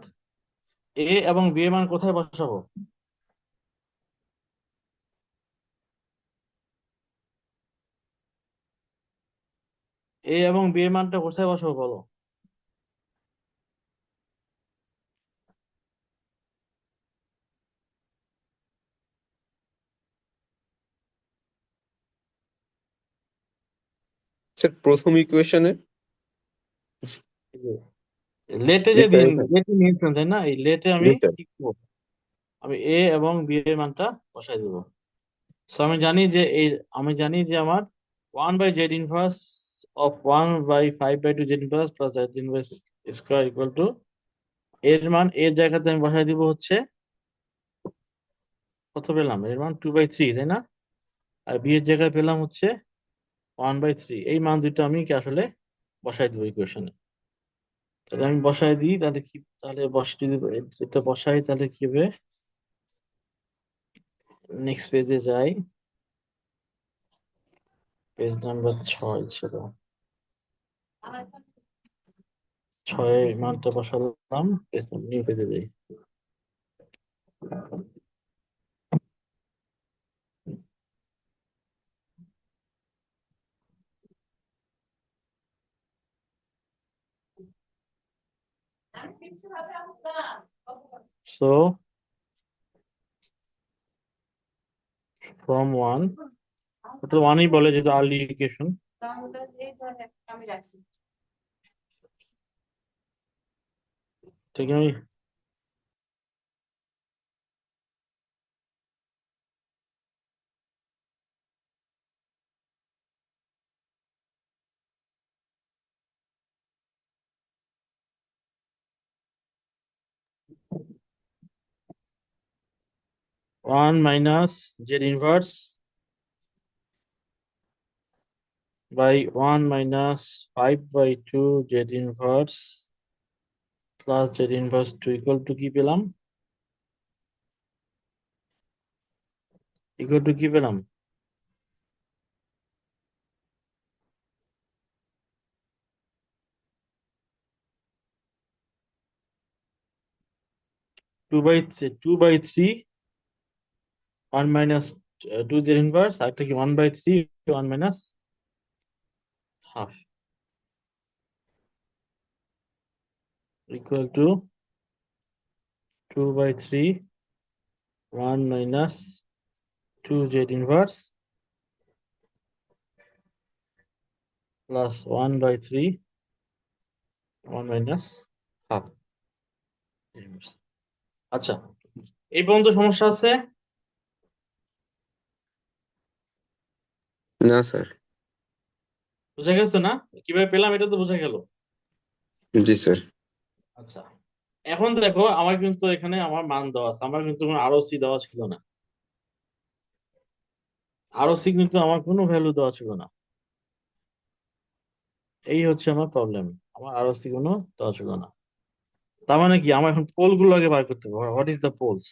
a এবং b এর মান কোথায় বসাবো? a এবং b এর মানটা কোথায় বসাবো বলো? স্যার প্রথম ইকুয়েশনে। লেটে জি যে স্যার, দিন, লেটে নিয়েছেন তাই না? এই লেটে আমি জি স্যার। কি করবো? আমি a এবং b এর মানটা বসাই দেবো। সো আমি জানি যে আমার 1/z inverse of 1/5/2 z inverse plus z inverse square equal two, এর মান এর জায়গাতে আমি বসাই দিব হচ্ছে, কত পেলাম? এর মান 2/3 তাই না? আর b এর জায়গায় পেলাম হচ্ছে 1/3। এই মান দুটো আমি কি আসলে বসাই দিব ইকুয়েশনে। তাহলে আমি বসাই দিই, তাহলে কি, তাহলে যদি এটা বসাই তাহলে কি হবে? নেক্সট পেজে যাই, পেজ নাম্বার 6 ছিল। 6 মানটা বসালাম, পেজ নিউ পেজে যাই। So from 1, ওটা 1ই বলে যেটা আর্লি ইকুয়েশন। ঠিক আছে, 1 minus z inverse by 1 minus 5/2 z inverse plus z inverse 2 equal to কি পেলাম? equal to কি পেলাম? 2/3 1 minus 2 z inverse আর একটা কি 1/3 1 minus half equal to 2/3 1 minus 2 z inverse plus 1/3 1 minus half z inverse। আচ্ছা, এই পর্যন্ত সমস্যা আছে? না স্যার। বোঝা গেছে না কিভাবে পেলাম? এটা তো বোঝা গেল। জি স্যার। আচ্ছা, এখন দেখো আমার কিন্তু এখানে আমার মান দেওয়া আছে, আমার কিন্তু কোনো আরওসি দেওয়া ছিল না। আরওসি কিন্তু আমার কোনো ভ্যালু দেওয়া ছিল না, এই হচ্ছে আমার প্রবলেম। আমার আরওসি কোনো দেওয়া ছিল না। তার মানে কি আমার এখন পোল গুলো আগে বার করতে হবে। What is the polls?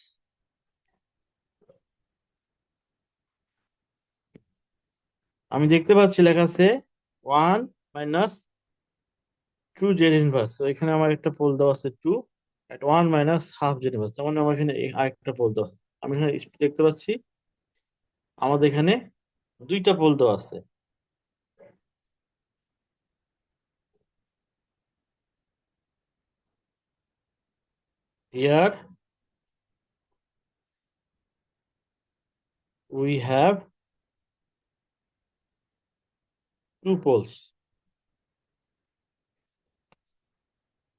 আমি দেখতে পাচ্ছি লেখা আছে 1 minus 2 z ইনভার্স। তো এখানে আমার একটা পোল দেওয়া আছে 2 at 1 minus half z inverse. তার মানে আমার এখানে আরেকটা পোল দেওয়া আছে। আমি এখানে দেখতে পাচ্ছি আমাদের এখানে দুইটা পোল দেওয়া আছে। Here we have 2 poles.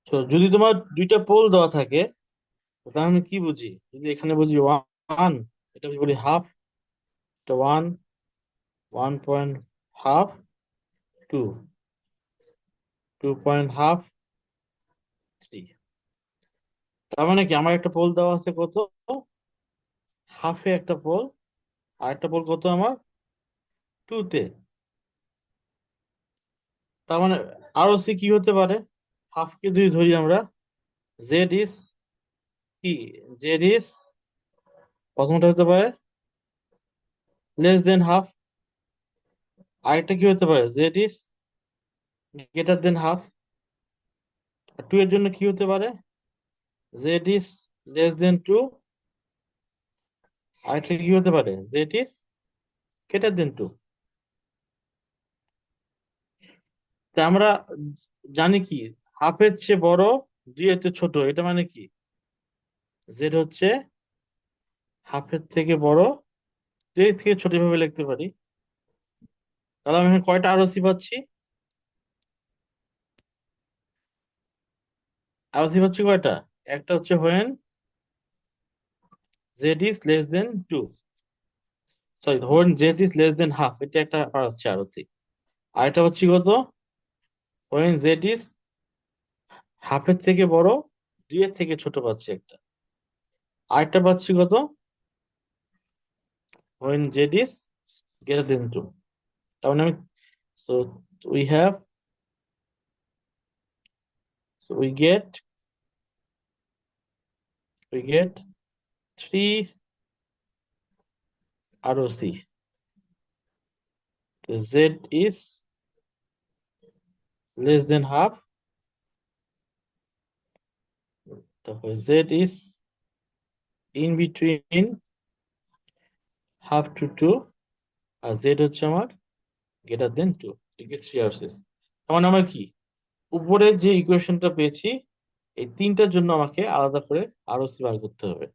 তো যদি তোমার দুইটা পোল দেওয়া থাকে তাহলে আমি কি বুঝি? যদি এখানে বুঝি 1, এটা যদি বলি হাফ, এটা 1 1 পয়েন্ট হাফ 2 2 পয়েন্ট হাফ 3। তার মানে কি আমার একটা পোল দেওয়া আছে কত? হাফে একটা পোল, আর একটা পোল কত আমার? 2 তে। তার মানে আরওসি কি হতে পারে? হাফকে যদি ধরি আমরা, জেড ইজ কি? জেড ইজ প্রথমটা হতে পারে লেস দেন হাফ, আরেকটা কি হতে পারে? Z is greater then half. 2 এর জন্য কি হতে পারে? জেড ইজ লেস দেন 2, আরেকটা কি হতে পারে? Z is greater than 2। তা আমরা জানি কি হাফের চেয়ে বড় 2 এর চেয়ে ছোট, এটা মানে কি জেড হচ্ছে হাফের থেকে বড় 2 এর থেকে ছোট, ভাবে লিখতে পারি। তাহলে আমি এখানে কয়টা আরওসি পাচ্ছি? আরওসি পাচ্ছি কয়টা? একটা হচ্ছে when Z is less than 2, sorry when Z is less then half, এটা একটা আসছে আরওসি। আর এটা হচ্ছে কত? হোয়েন জেড ইজ হাফের থেকে বড় 2 এর থেকে ছোট পাচ্ছি একটা। আরেকটা পাচ্ছি কত? When Z is greater than 2। তার মানে আমি, so we have, so we get 3 ROC. Z is less than half. তারপরে Z is in between half to 2, R Z হচ্ছে আমার greater than 2. You get 3 ROCs. তার মানে আমরা কি উপরের যে ইকুয়েশনটা পেয়েছি এই তিনটার জন্য আমাকে আলাদা করে আরওসি বার করতে হবে।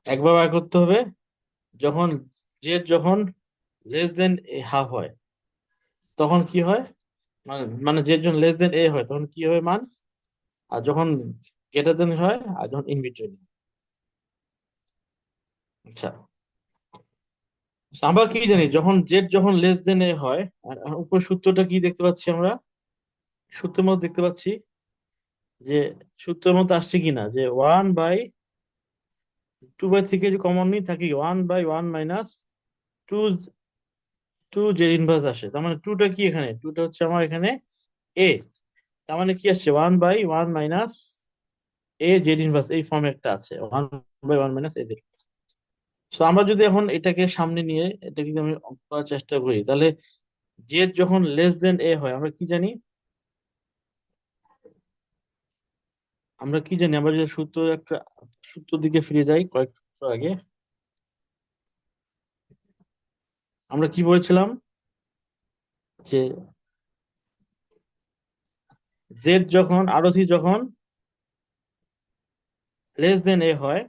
একবার বার করতে হবে যখন জেড যখন লেস দেন হাফ হয়, তখন কি হয়, মানে মানে জেড যখন লেস দেন এ হয় তখন কি হবে মান, আর যখন গ্রেটার দেন হয়, আর যখন ইন বিটুইন। আচ্ছা, তো আমরা কি জানি যখন জেড যখন লেস দেন এ হয়, আর উপর সূত্রটা কি দেখতে পাচ্ছি আমরা, সূত্রের মধ্যে দেখতে পাচ্ছি যে সূত্রের মধ্যে আসছে কিনা যে 1/2/3 থেকে যে কমন নিই থাকে 1/1 - 2 টু জেড ইনভার্স আসে, তার মানে টুটা কি, এখানে টুটা হচ্ছে আমার এখানে এ, তার মানে কি আসছে 1/1 - এ জেড ইনভার্স, এই ফর্মে একটা আছে 1/1 - এ। তো আমরা যদি এখন এটাকে সামনে নিয়ে এটা যদি আমি অঙ্ক করার চেষ্টা করি, তাহলে জেড যখন লেস দেন এ হয় আমরা কি জানি, আমরা যদি সূত্র একটা সূত্র দিকে ফিরে যাই কয়েক সূত্র আগে, আমরা কি বলেছিলাম যে জেড যখন আরোসি যখন লেস দেন এ হয়,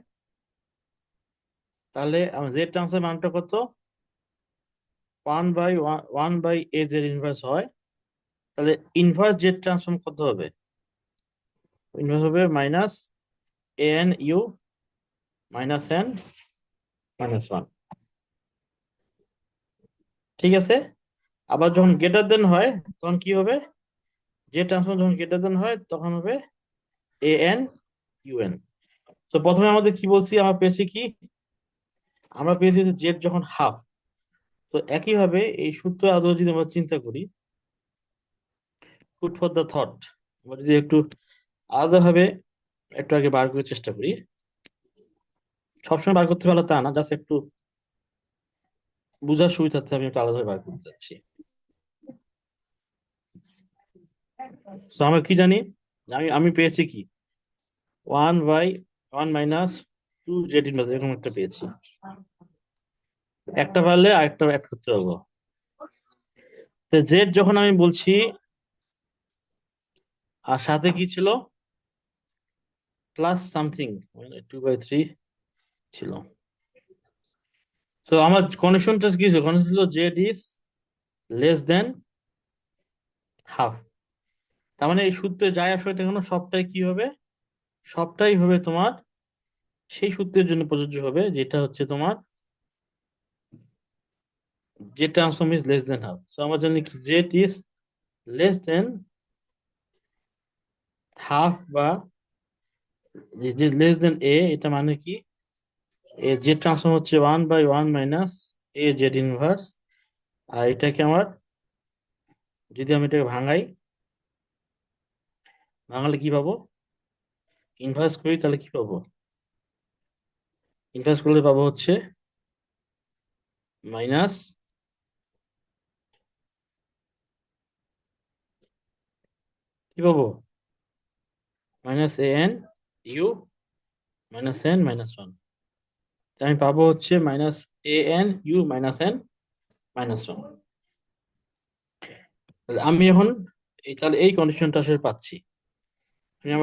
তাহলে জেড টার্মসের মানটা কত, 1/1 জেড ইনভার্স হয়, তাহলে ইনভার্স জেড ট্রান্সফর্ম কত হবে, ইনভার্স হবে -an u - n-1। ঠিক আছে, আবার যখন গ্রেটার দেন হয় তখন কি হবে, জেড ট্রান্সফর্ম যখন গ্রেটার দেন হয় তখন হবে an-un। তো প্রথমে আমাদের কি বলছি, আমরা পেয়েছি কি, আমরা পেয়েছি যে জেড যখন হাফ। তো একইভাবে এই সূত্র আদৌ যদি আমরা চিন্তা করি, ফুড ফর দ্য থট, আমরা যদি একটু আলাদাভাবে একটু আগে বার করার চেষ্টা করি, সবসময় বার করতে পারলে তা না, জাস্ট একটু বোঝার সুবিধার্থে আমি একটু আলাদাভাবে বার করতে চাচ্ছি। তো আমরা কি জানি, আমি পেয়েছি কি 1/1 - 2 জেড ইনভার্স, এরকম একটা পেয়েছি। একটা পারলে আরেকটা অ্যাড করতে পারবো। তো জেড যখন আমি বলছি, আর সাথে কি ছিল, প্লাস সামথিং, 2/3 ছিল। তো আমার কন্ডিশনটা কি ছিল, কন্ডিশন ছিল Z is less then half. তার মানে এই সূত্রে যাই আসলে এটা কোনো সবটাই কি হবে, সবটাই হবে তোমার সেই সূত্রের জন্য প্রযোজ্য হবে যেটা হচ্ছে তোমার Z transform is less then half. So আমার জন্য কি Z is less then half, বা যে লেস দেন এ, এটা মানে কি, এ জেড ট্রান্সফর্ম হচ্ছে 1/1 - জেড ইনভার্স। আর এটাকে আমার, যদি আমি এটাকে ভাঙাই, ভাঙালে কি পাবো, ইনভার্স করি তাহলে কি পাবো, ইনভার্স করলে পাবো হচ্ছে মাইনাস, কি পাবো, -an-u - n-1। আমি পাবো হচ্ছে -an-u - n-1। আমি এখন তাহলে এই কন্ডিশনটা আসলে পাচ্ছি। আমি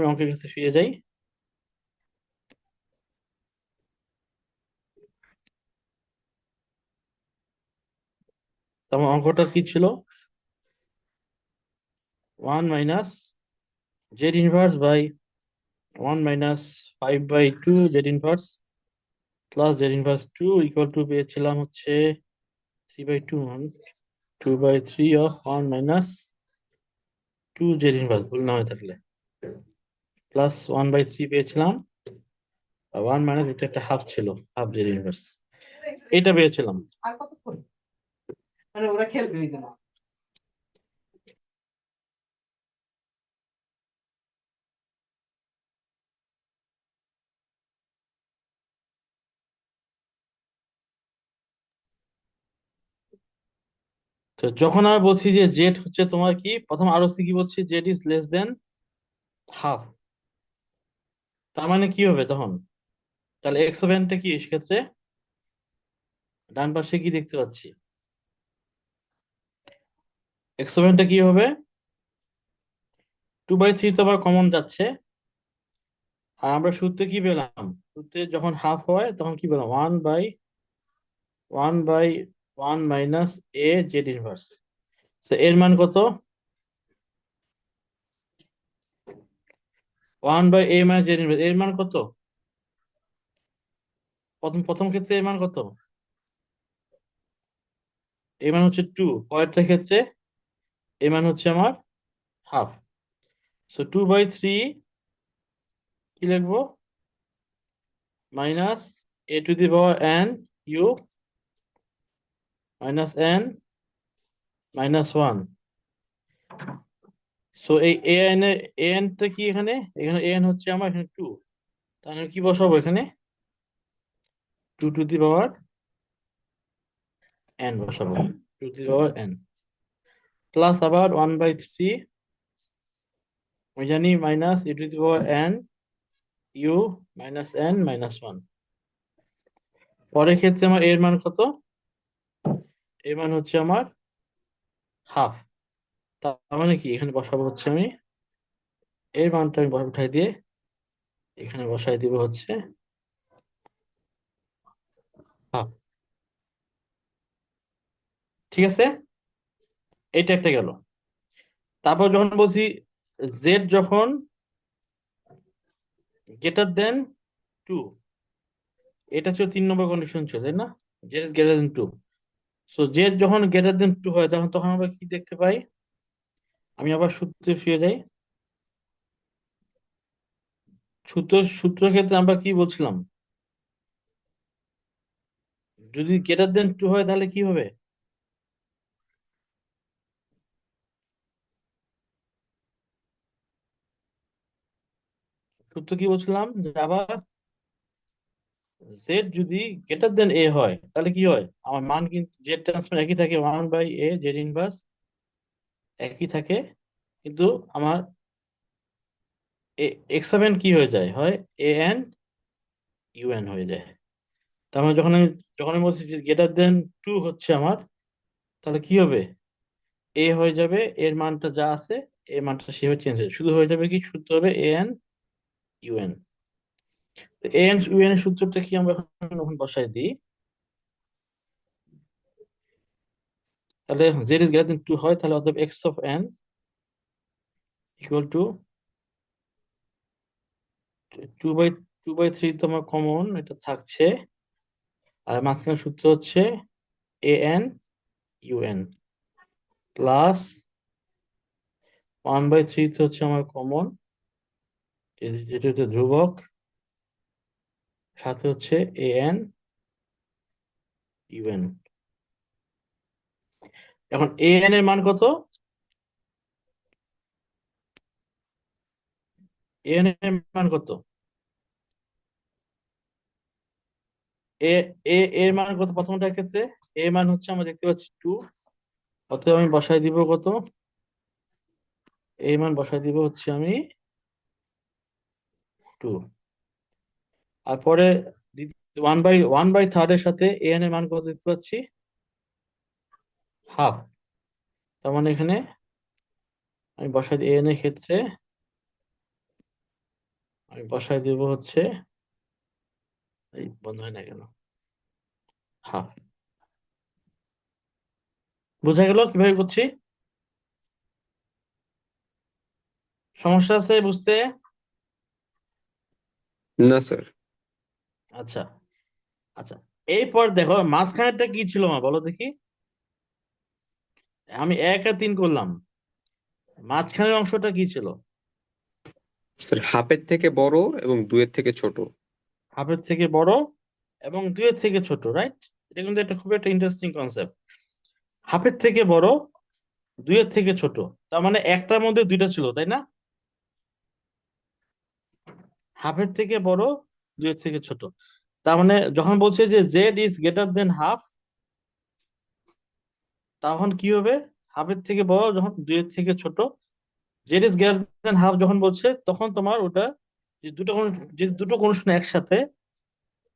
অঙ্কের কাছে ফিরে যাই। তো আমার অঙ্কটা কি ছিল, 1 - z ইনভার্স/1 - 5/2 z inverse plus z inverse 2 equal two পেয়েছিলাম হচ্ছে 3/2, 2/3 অফ 1 - 2 জেড ইনভার্স, ভুল না হয়ে থাকলে, প্লাস 1/3 পেয়েছিলাম, 1 - এটা একটা হাফ ছিল, হাফ জেড ইনভার্স, এটা পেয়েছিলাম। তো যখন আমরা বলছি যে জেড হচ্ছে তোমার কি, প্রথম আরোসি কি বলছি, Z is less then half, তার মানে কি হবে তখন, তাহলে এক্স ওভেনটা কি সেক্ষেত্রে, ডান পাশে কি দেখতে পাচ্ছি, এক্স ওভেনটা কি হবে 2/3 তো আবার কমন যাচ্ছে, আর আমরা সূত্রে কি পেলাম? সূত্রে যখন হাফ হয় তখন কি পেলাম? 1/1 মাইনাস এ জেড ইনভার্স। এর মান কত? 1/a মাইনাস জেড ইনভার্স এর মান কত? প্রথম প্রথম ক্ষেত্রে এর মান কত? এর মান হচ্ছে 2। পরেরটার ক্ষেত্রে এর মান হচ্ছে আমার হাফ। 2/3 কি লিখবো? Minus A two the power N U minus N minus 1। এই এ এন টা কি এখানে? এখানে এ এন হচ্ছে আমার এখানে 2, তাহলে কি বসাবো এখানে? 2 টু দি পাওয়ার এন বসাবো, 2 to the power N plus আবার 1/3 আমি জানি minus A two the power N U minus N minus 1। পরের ক্ষেত্রে আমার এর মান কত? এর মান হচ্ছে আমার হাফ। তার মানে কি এখানে বসাবো হচ্ছে আমি এর মানটা আমি উঠাই দিয়ে এখানে বসাই দিব হচ্ছে হাফ। ঠিক আছে, এটা একটা গেল। তারপর যখন বলছি জেড যখন গ্রেটার দেন 2, এটা ছিল 3 নম্বর কন্ডিশন ছিল, তাই না? Z is greater than 2। Z যখন গ্রেটার দেন 2 হয় তখন তখন আমরা কি দেখতে পাই? আমি আবার সূত্রে ফিরে যাই। সূত্র ক্ষেত্রে আমরা কি বলছিলাম? যদি গ্রেটার দেন 2 হয় তাহলে কি হবে? সূত্র কি বলছিলাম? যে আবার জেড যদি গ্রেটার দেন এ হয় তাহলে কি হয়? আমার মান কিন্তু জেড ট্রান্সফার একই থাকে, 1/a জেড ইনভার্স একই থাকে, কিন্তু আমার এক্সাপেন্ড কি হয়ে যায়? হয় এ এন ইউ এন হয়ে যায়। তার মানে যখন আমি বলছি যে গ্রেটার দেন 2 হচ্ছে আমার, তাহলে কি হবে? এ হয়ে যাবে, এর মানটা যা আছে এর মানটা সেভাবে চেঞ্জ হয়ে যাবে, শুধু হয়ে যাবে কি সূত্র হবে এ এন ইউ এন। তো এ এন ইউ এন এর সূত্রটা কি আমরা এখন বসাই দিই, তাহলে জেড ইজ গ্রেটার দেন 2 হয়, তাহলে অতএব x of N equal to 2/3 তো আমার কমন, এটা থাকছে, আর মাঝখানে সূত্র হচ্ছে এ এন ইউ এন প্লাস 1/3 তো হচ্ছে আমার কমন, যেটা হচ্ছে ধ্রুবক, সাথে হচ্ছে এ এন ইউ এন। এখন এ এন এর মান কত? এ এন এর মান কত? এ এ এর মান কত প্রথমটার ক্ষেত্রে? এ মান হচ্ছে আমরা দেখতে পাচ্ছি 2, অতএব আমি বসাই দিব কত? এ মান বসাই দিব হচ্ছে আমি 2। আর পরে 1/3 এর সাথে এ এন এর মান কত দেখতে পাচ্ছি? হাফ। তার মানে এখানে আমি বসাই এ এন এর ক্ষেত্রে আমি বসাই দিব হচ্ছে, এই বন্ধ হয় না কেন, হাফ। বোঝা গেল কিভাবে করছি? সমস্যা আছে বুঝতে? না স্যার। আচ্ছা আচ্ছা, এরপর দেখো মাঝখানেরটা কি ছিল মা, বলো দেখি। আমি 1 আর 3 করলাম, মাঝখানের অংশটা কি ছিল? স্যার হাফের থেকে বড় এবং 2-এর থেকে ছোট। হাফের থেকে বড় এবং 2-এর থেকে ছোট, রাইট? এটা কিন্তু একটা খুব একটা ইন্টারেস্টিং কনসেপ্ট। হাফের থেকে বড়, 2-এর থেকে ছোট, তার মানে একটার মধ্যে দুইটা ছিল, তাই না? হাফের থেকে বড়, 2-এর থেকে ছোট, তার মানে যখন বলছে যে Z is greater then half, তখন কি হবে? হাফের থেকে বড় যখন 2-এর থেকে ছোট, Z is greater then half যখন বলছে, তখন তোমার ওটা যে দুটো কন্ডিশন একসাথে,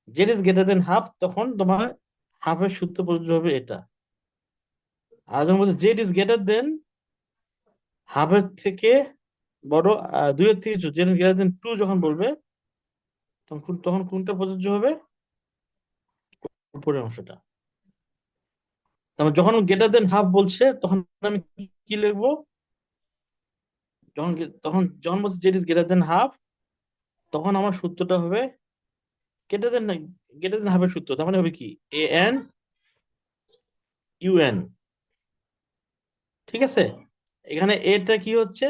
Z is greater then half, তখন তোমার হাফের সূত্র প্রযোজ্য হবে এটা। আর যখন বলছে জেড ইজ গ্রেটার দেন হাফের থেকে বড়, দুইয়ের থেকে ছোট, যেটা গ্রেটার দেন টু যখন বলবে তখন কোনটা প্রযোজ্য হবে? উপরের অংশটা। তারপর যখন গ্রেটার দেন হাফ বলছে তখন আমি কি লিখবো? যখন বলছে Z is greater then half, তখন আমার সূত্রটা হবে গ্রেটার দেন, গ্রেটার দেন হাফের সূত্র, তার মানে হবে কি? এ এন ইউ এন। ঠিক আছে, এখানে এটা কি হচ্ছে?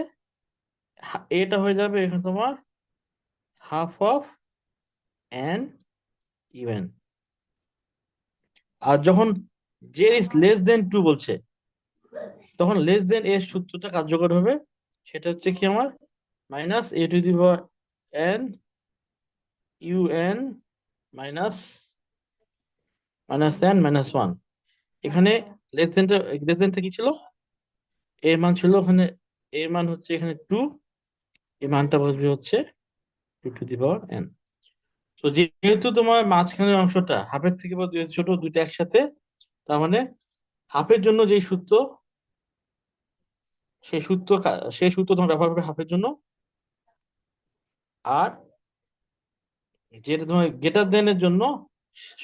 এটা হয়ে যাবে এখানে তোমার half of n you n. আর যখন z is less than two বলছে, তখন লেস দেন এর সূত্রটা কার্যকর হবে। সেটা হচ্ছে কি আমার minus A two the power N U N minus N minus one. এখানে লেস দেনটা কি ছিল? এর মান ছিল ওখানে, এর মান হচ্ছে এখানে টু, এই মানটা বসবে হচ্ছে two to the power n. তো যেহেতু তোমার মাঝখানের অংশটা হাফের থেকে বা দুই ছোট, দুইটা একসাথে, তার মানে হাফের জন্য যেই সূত্র, সেই সূত্র তোমার ব্যবহার হবে হাফের জন্য। আর যেটা তোমার গ্রেটার দেন এর জন্য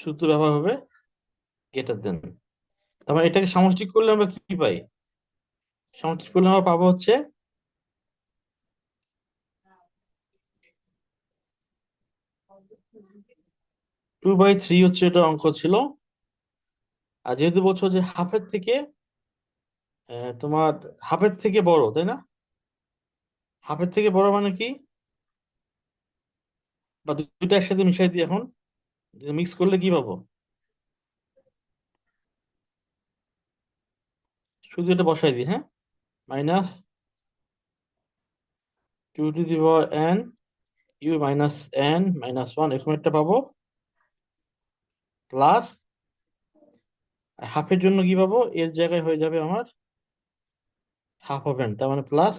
সূত্র ব্যবহার হবে গ্রেটার দেন। তার মানে এটাকে সমষ্টি করলে আমরা কি পাই? সমষ্টি করলে আমরা পাবো হচ্ছে 2/3 হচ্ছে এটা অঙ্ক ছিল। আর যেহেতু বলছো যে হাফের থেকে তোমার হাফের থেকে বড়, তাই না? হাফের থেকে বড় মানে কি? বা দুটো একসাথে মিশাই দিই এখন, মিক্স করলে কি পাবো? শুধু এটা বসাই দিই, হ্যাঁ, minus two to the power N U minus N minus one, এরকম একটা পাবো। প্লাস হাফের জন্য কি পাবো? এর জায়গায় হয়ে যাবে আমার হাফ অফ এন, তার মানে প্লাস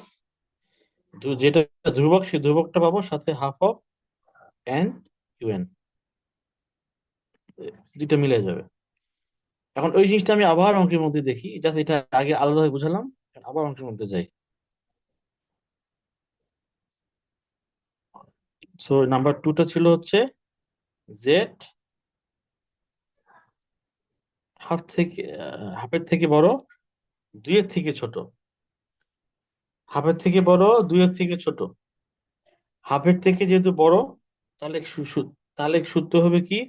যেটা ধ্রুবক সেই ধ্রুবকটা পাবো, সাথে half of n U N, দুইটা মিলে যাবে। এখন ওই জিনিসটা আমি আবার অঙ্কের মধ্যে দেখি, জাস্ট এটা আগে আলাদাভাবে বুঝালাম, এখন আবার অঙ্কের মধ্যে যাই। সো নাম্বার টুটা ছিল হচ্ছে জেড হাফের থেকে বড়, দুইয়ের থেকে ছোট। হাফের থেকে বড়, দুইয়ের থেকে ছোট। হাফের থেকে যেহেতু বড়, তাহলে তাহলে সূত্র হবে কি?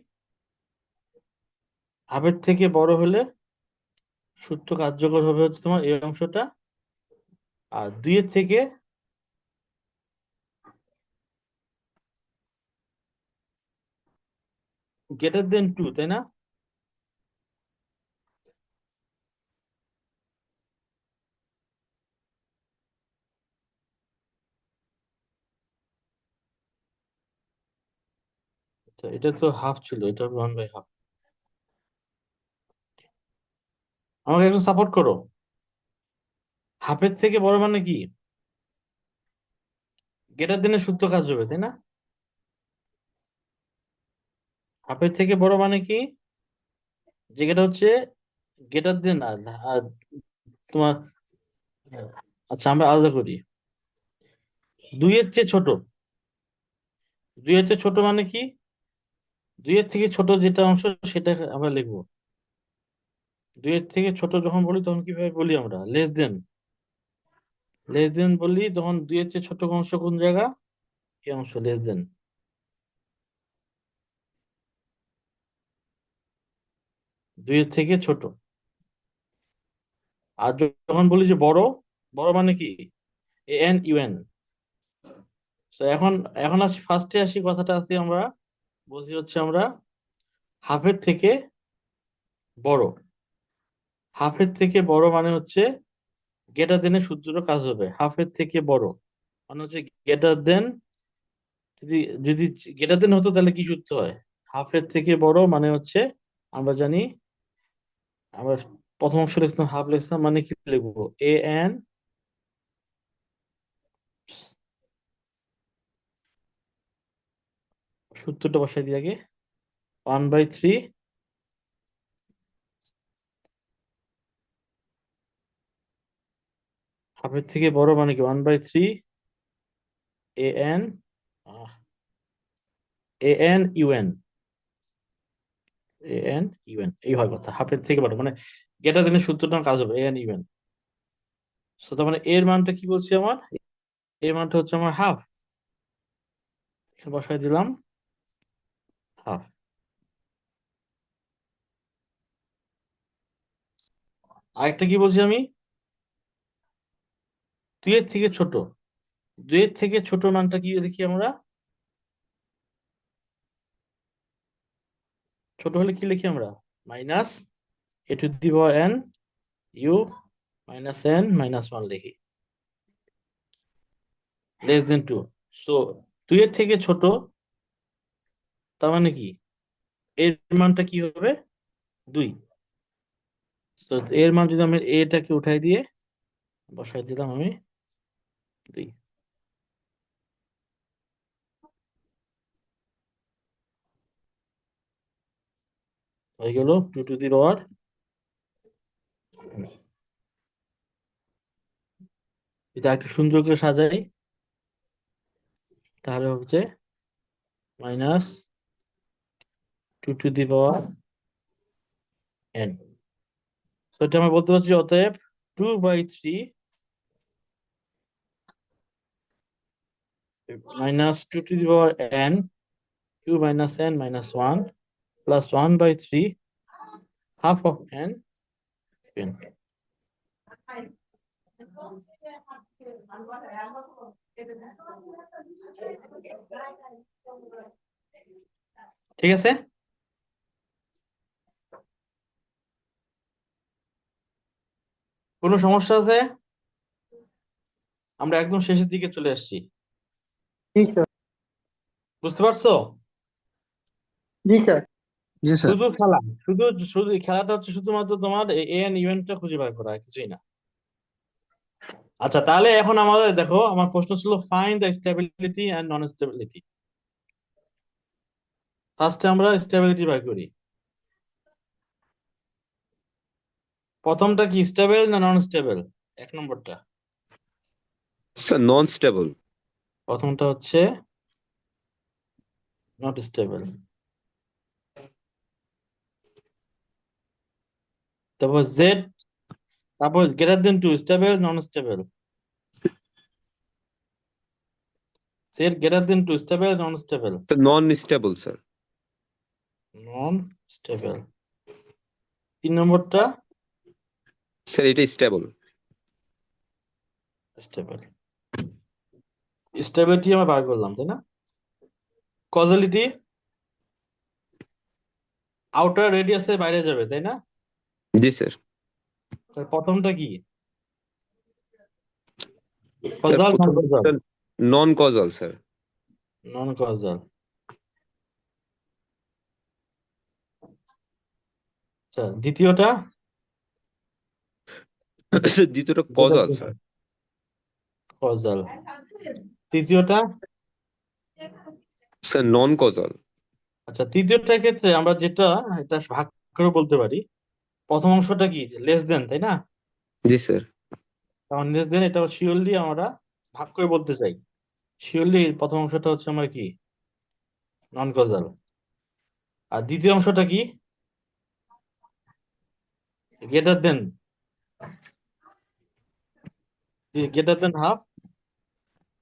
হাফের থেকে বড় হলে সূত্র কার্যকর হবে হচ্ছে তোমার এই অংশটা। আর দুইয়ের থেকে গ্রেটার দেন টু, তাই না? আচ্ছা, এটা তো হাফ ছিল, এটা হবে 1/2। আমাকে একটু সাপোর্ট করো। হাফের থেকে বড় মানে কি? গ্রেটার দেনের সূত্র কাজ হবে, তাই না? হাফের থেকে বড় মানে কি? যেটা হচ্ছে গ্রেটার দেন তোমার, আচ্ছা আমরা আলাদা করি। দুইয়ের চেয়ে ছোট। দুইয়ের চেয়ে ছোট মানে কি? দুইয়ের থেকে ছোট যেটা অংশ সেটা আমরা লিখবো। দুইয়ের থেকে ছোট যখন বলি তখন কিভাবে বলি? আমরা লেস দেন। লেস দেন বলি তখন দুইয়ের চেয়ে ছোট অংশ কোন জায়গা? এই অংশ লেস দেন। দুইয়ের থেকে ছোট। আর যখন বলি যে বড়, বড় মানে কি? এ এন ইউ এন। তো এখন এখন আসি ফার্স্টে, আসি কথাটা আছি আমরা বুঝি হচ্ছে আমরা হাফের থেকে বড়। হাফের থেকে বড় মানে হচ্ছে গ্রেটার দেনের সূত্রটা কাজ হবে। হাফের থেকে বড় মানে হচ্ছে গ্রেটার দেন, যদি যদি গ্রেটার দেন হতো তাহলে কি সূত্র হয়? হাফের থেকে বড় মানে হচ্ছে আমরা জানি, আমরা প্রথম অংশ লিখতাম হাফ, লিখতাম মানে কি লিখবো? এ এন, সূত্রটা বসাই দিই আগে, 1/3 হাফের থেকে বড় মানে কি 1/3 এ এন ইউএন এই হয় কথা, হাফের থেকে বড় মানে গেটার দেনের সূত্রটা কাজ হবে ইউএন। তার মানে এর মানটা কি বলছি আমার, এর মানটা হচ্ছে আমার হাফ, এখানে বসাই দিলাম হাফ। আরেকটা কি বলছি আমি, 2 এর থেকে ছোট, 2 এর থেকে ছোট মানটা কি দেখি আমরা, ছোট হলে কি লিখি আমরা, minus A two the power N U minus N minus 1 লিখি, লেস দেন 2। সো 2 এর থেকে ছোট, তার মানে কি এর মানটা কি হবে 2। তো এর মান যদি আমি এটাকে উঠাই দিয়ে বসাই দিলাম আমি 2, হয়ে গেল 2 টু দি পাওয়ার। এটা একটু সুন্দর করে সাজাই, তাহলে হচ্ছে minus 2 to the power n. তো এটা আমরা বলতে পারছি অতএব 2/3 minus 2 to the power n q minus N minus 1 plus 1/3 half of n n. ঠিক আছে, কোনো সমস্যা আছে? আমরা একদম শেষের দিকে চলে আসছি, জি স্যার। বুঝতে পারছো? জি স্যার। জি স্যার। শুধু খেলা, শুধু শুধু এই খেলাটা হচ্ছে শুধুমাত্র তোমার এ এন ইভেন্টটা খুঁজে বার করা, আর কিছুই না। আচ্ছা, তাহলে এখন আমাদের দেখো, আমার প্রশ্ন ছিল find the stability and non stability. ফার্স্টে আমরা স্টেবিলিটি বার করি। প্রথমটা কি স্টেবল না নন স্টেবল? 1 নম্বরটা, স্যার নন স্টেবল। প্রথমটা হচ্ছে নট স্টেবল। তারপর জেড, তারপর greater than 2 stable non stable, z greater than 2 stable non stable, non stable sir. Non stable. 3 নম্বরটা স্যার এটা স্টেবল। স্টেবল। স্টেবিলিটি আমরা বার করলাম তাই না? কজালিটি আউটার রেডিয়াসের বাইরে যাবে তাই না? জি স্যার। তার প্রথমটা কি, স্যার কজাল নন কজাল? প্রথমটা নন কজাল স্যার। নন কজাল। আচ্ছা, দ্বিতীয়টা স্যার দ্বিতীয়টা কজাল স্যার। কজাল। তৃতীয়টা, স্যার নন কজাল। আচ্ছা তৃতীয়টার ক্ষেত্রে আমরা যেটা এটা ভাগ করে বলতে পারি, প্রথম অংশটা কি লেস দেন তাই না? জি স্যার। কারণ লেস দেন এটা শিওরলি আমরা ভাগ করে বলতে চাই, শিওরলি প্রথম অংশটা হচ্ছে আমার কি নন কজাল। আর দ্বিতীয় অংশটা কি greater than, greater than half.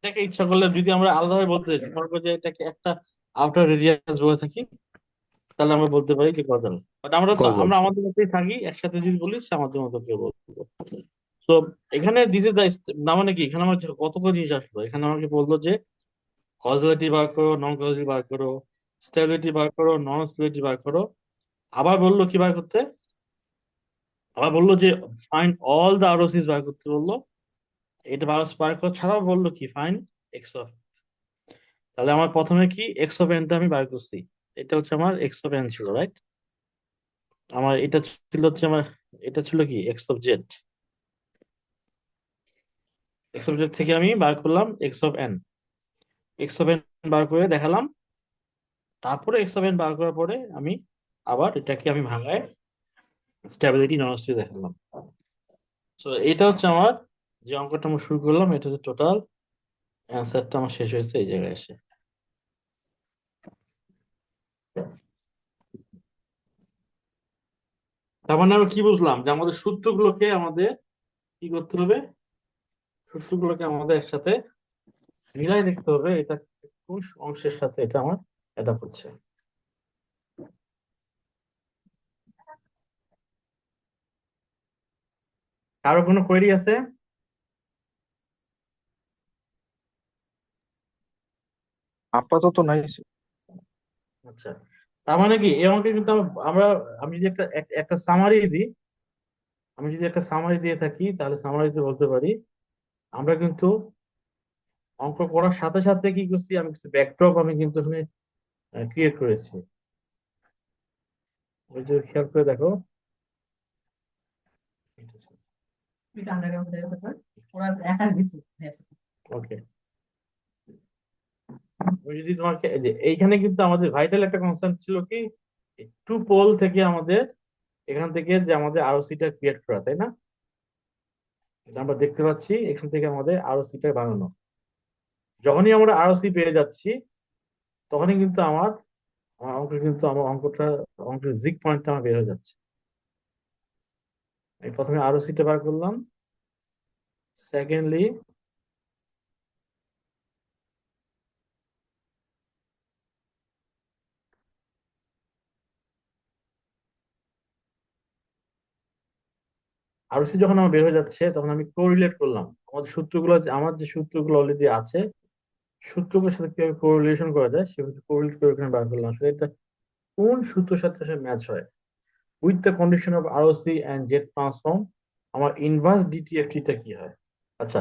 এটাকে ইচ্ছা করলে যদি আমরা আলাদাভাবে বলতে চাই, মনে করো যে এটাকে একটা আউটার রেডিয়াস বলে থাকি, তাহলে আমরা বলতে পারি যে কজাল। বাট আমরা তো কজাল। আমরা আমাদের মতোই থাকি, একসাথে যদি বলি সে আমাদের মতো কেউ বলবো। তো এখানে দিস ইজ না মানে কি, এখানে আমার কত কত জিনিস আসলো, এখানে আমাকে বললো যে কজালিটি বার করো, নন কজালিটি বার করো, স্টেবিলিটি বার করো, নন স্টেবিলিটি বার করো। আবার বললো কি বার করতে, আবার বললো যে ফাইন্ড অল দ্য আরওসিস বার করতে বললো। এটা বার করা ছাড়াও বললো কি ফাইন্ড এক্স অফ। তাহলে আমার প্রথমে কি এক্স অফ এনটা আমি বার করছি, এটা হচ্ছে আমার এক্স অফ এন ছিল রাইট। আমার এটা ছিল হচ্ছে আমার, এটা ছিল কি x of Z. X of z থেকে আমি বার করলাম x of n, x of n বার করে দেখালাম। তারপরে এক্স অফ এন বার করার পরে আমি আবার এটাকে আমি ভাঙায় স্টেবিলিটি নন স্টেবিলিটি দেখালাম। তো এটা হচ্ছে আমার যে অঙ্কটা আমরা শুরু করলাম, এটা হচ্ছে টোটাল অ্যান্সারটা আমার শেষ হয়েছে এই জায়গায় এসে। তার মানে আমরা কি বুঝলাম যে আমাদের সূত্রগুলোকে আমাদের কি করতে হবে, সূত্রগুলোকে আমাদের একসাথে মিলাই দেখতে হবে এটা কোন অংশের সাথে এটা আমার এটা হচ্ছে। কারো কোনো কোয়েরি আছে? আপাতত নাই। আচ্ছা, তার মানে কি এই অঙ্কে কিন্তু আমরা আমি যদি একটা সামারি দিই, আমি যদি একটা সামারি দিয়ে থাকি তাহলে সামারিতে বলতে পারি আমরা কিন্তু অঙ্ক করার সাথে সাথে কি করছি, আমি কিছু ব্যাকড্রপ আমি কিন্তু এখানে ক্রিয়েট করেছি। ওই যে খেয়াল করে দেখো, ওকে। ওই যদি তোমাকে এই যে এইখানে কিন্তু আমাদের ভাইটাল একটা কনসার্ন ছিল কি, টু পোল থেকে আমাদের এখান থেকে যে আমাদের আরওসিটা ক্রিয়েট করা, তাই না? এটা আমরা দেখতে পাচ্ছি এখান থেকে আমাদের আরওসিটা বানানো। যখনই আমরা আরওসি পেয়ে যাচ্ছি তখনই কিন্তু আমার আমার অঙ্ক কিন্তু আমার অঙ্কের জিক পয়েন্টটা আমার বের হয়ে যাচ্ছে। আমি প্রথমে আরওসিটা বার করলাম, সেকেন্ডলি আরওসি যখন আমার বের হয়ে যাচ্ছে তখন আমি কোরিলেট করলাম আমার যে সূত্রগুলো অলরেডি আছে, সূত্রগুলোর সাথে কিভাবে কোরিলেশন করা যায় সেভাবে কোরিলেট করে ওখানে বার করলাম আসলে এটা কোন সূত্রের সাথে আসলে ম্যাচ হয়। With the condition of ROC and Z transform আমার ইনভার্স ডিটিএফটি টা কি হয়। আচ্ছা,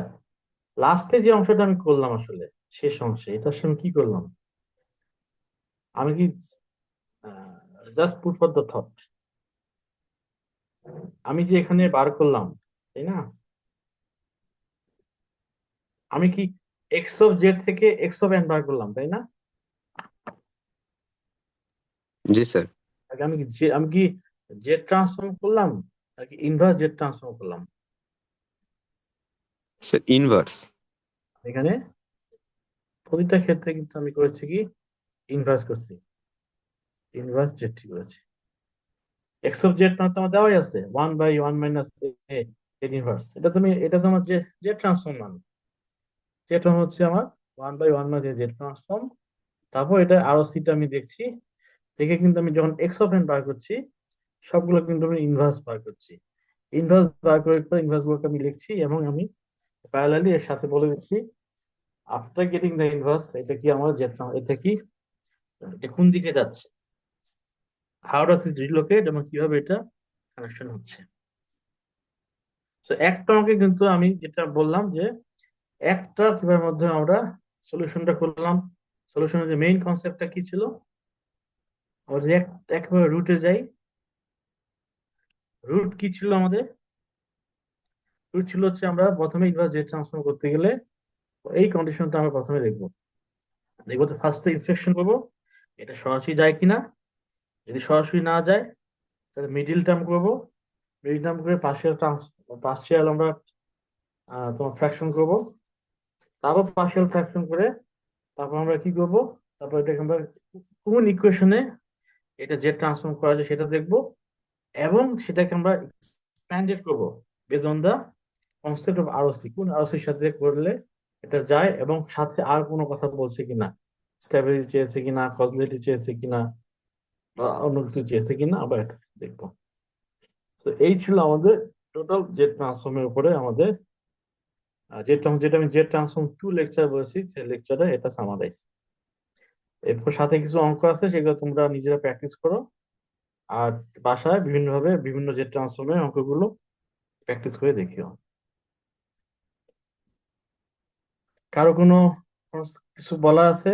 লাস্টে যে অংশটা আমি করলাম আসলে শেষ অংশে এটা আসলে আমি কি করলাম, আমি কি just put for the thought, আমি যে এখানে বার করলাম, তাই না? আমি কি এক্স অফ জেড থেকে এক্স অফ এন বার করলাম, তাই না? জি স্যার। আগে আমি কি জেড ট্রান্সফর্ম করলাম নাকি ইনভার্স জেড ট্রান্সফর্ম করলাম? Sir inverse. এখানে প্রতিটা ক্ষেত্রে কিন্তু আমি করেছি কি ইনভার্স করছি, ইনভার্স জেড করেছি। এক্স অফ জেড মানে তো আমার দেওয়াই আছে 1/1 - এর ইনভার্স, এটা তোমার যে জেড ট্রান্সফর্ম মান, যেটা হচ্ছে আমার 1/1 - জেড ট্রান্সফর্ম। তারপর এটা আরো সিটা আমি দেখছি, দেখে কিন্তু আমি যখন এক্স অফ এন বার করছি সবগুলো কিন্তু আমি ইনভার্স বার করছি। ইনভার্স বার করে ইনভার্স গুলোকে আমি লিখছি এবং আমি প্যারালালি এর সাথে বলে দিচ্ছি আফটার গেটিং দ্য ইনভার্স এটা কি আমার এটা কি এটা কোন দিকে যাচ্ছে, হাউ ডাজ ইট রিলোকেট এবং কিভাবে এটা কানেকশন হচ্ছে। তো একটা অঙ্কে কিন্তু আমি যেটা বললাম যে একটা কিভাবে মধ্যে আমরা সলিউশনটা করলাম, সলিউশনের যে মেইন কনসেপ্টটা কি ছিল, আমরা যে একবারে রুটে যাই, রুট কি ছিল আমাদের, রুট ছিল হচ্ছে আমরা প্রথমে ইনভার্স জেড ট্রান্সফর্ম করতে গেলে এই কন্ডিশনটা আমরা প্রথমে দেখবো, দেখবো তো ফার্স্টে ইন্সপেকশন করবো এটা সরাসরি যায় কিনা, যদি সরাসরি না যায় তাহলে মিডিল টার্ম করবো, মিডিল টার্ম করে পার্শিয়াল আমরা তোমার ফ্র্যাকশন করবো, তারপর পার্শিয়াল ফ্র্যাকশন করে তারপর আমরা কি করব, তারপর এটাকে আমরা কোন ইকুয়েশনে এটা জেড ট্রান্সফর্ম করা যায় সেটা দেখবো এবং সেটাকে আমরা এক্সপ্যান্ডেড করব base on the concept of ROC, কোন আরওসির সাথে করলে এটা যায় এবং সাথে আর কোনো কথা বলছে কিনা, স্টেবিলিটি চেয়েছে কিনা, কজলিটি চেয়েছে কিনা, বা অন্য কিছু চেয়েছে কিনা আবার এটা দেখবো। তো এই ছিল আমাদের টোটাল জেড ট্রান্সফর্মের উপরে আমাদের যেটা আমি জেড ট্রান্সফর্ম 2 লেকচার বলেছি সেই লেকচারে এটা সামারাইজ। এরপর সাথে কিছু অঙ্ক আছে সেগুলো তোমরা নিজেরা প্র্যাকটিস করো আর বাসায় বিভিন্নভাবে বিভিন্ন জেড ট্রান্সফর্মের অঙ্কগুলো প্র্যাকটিস করে দেখিও। কারো কোনো কিছু বলার আছে?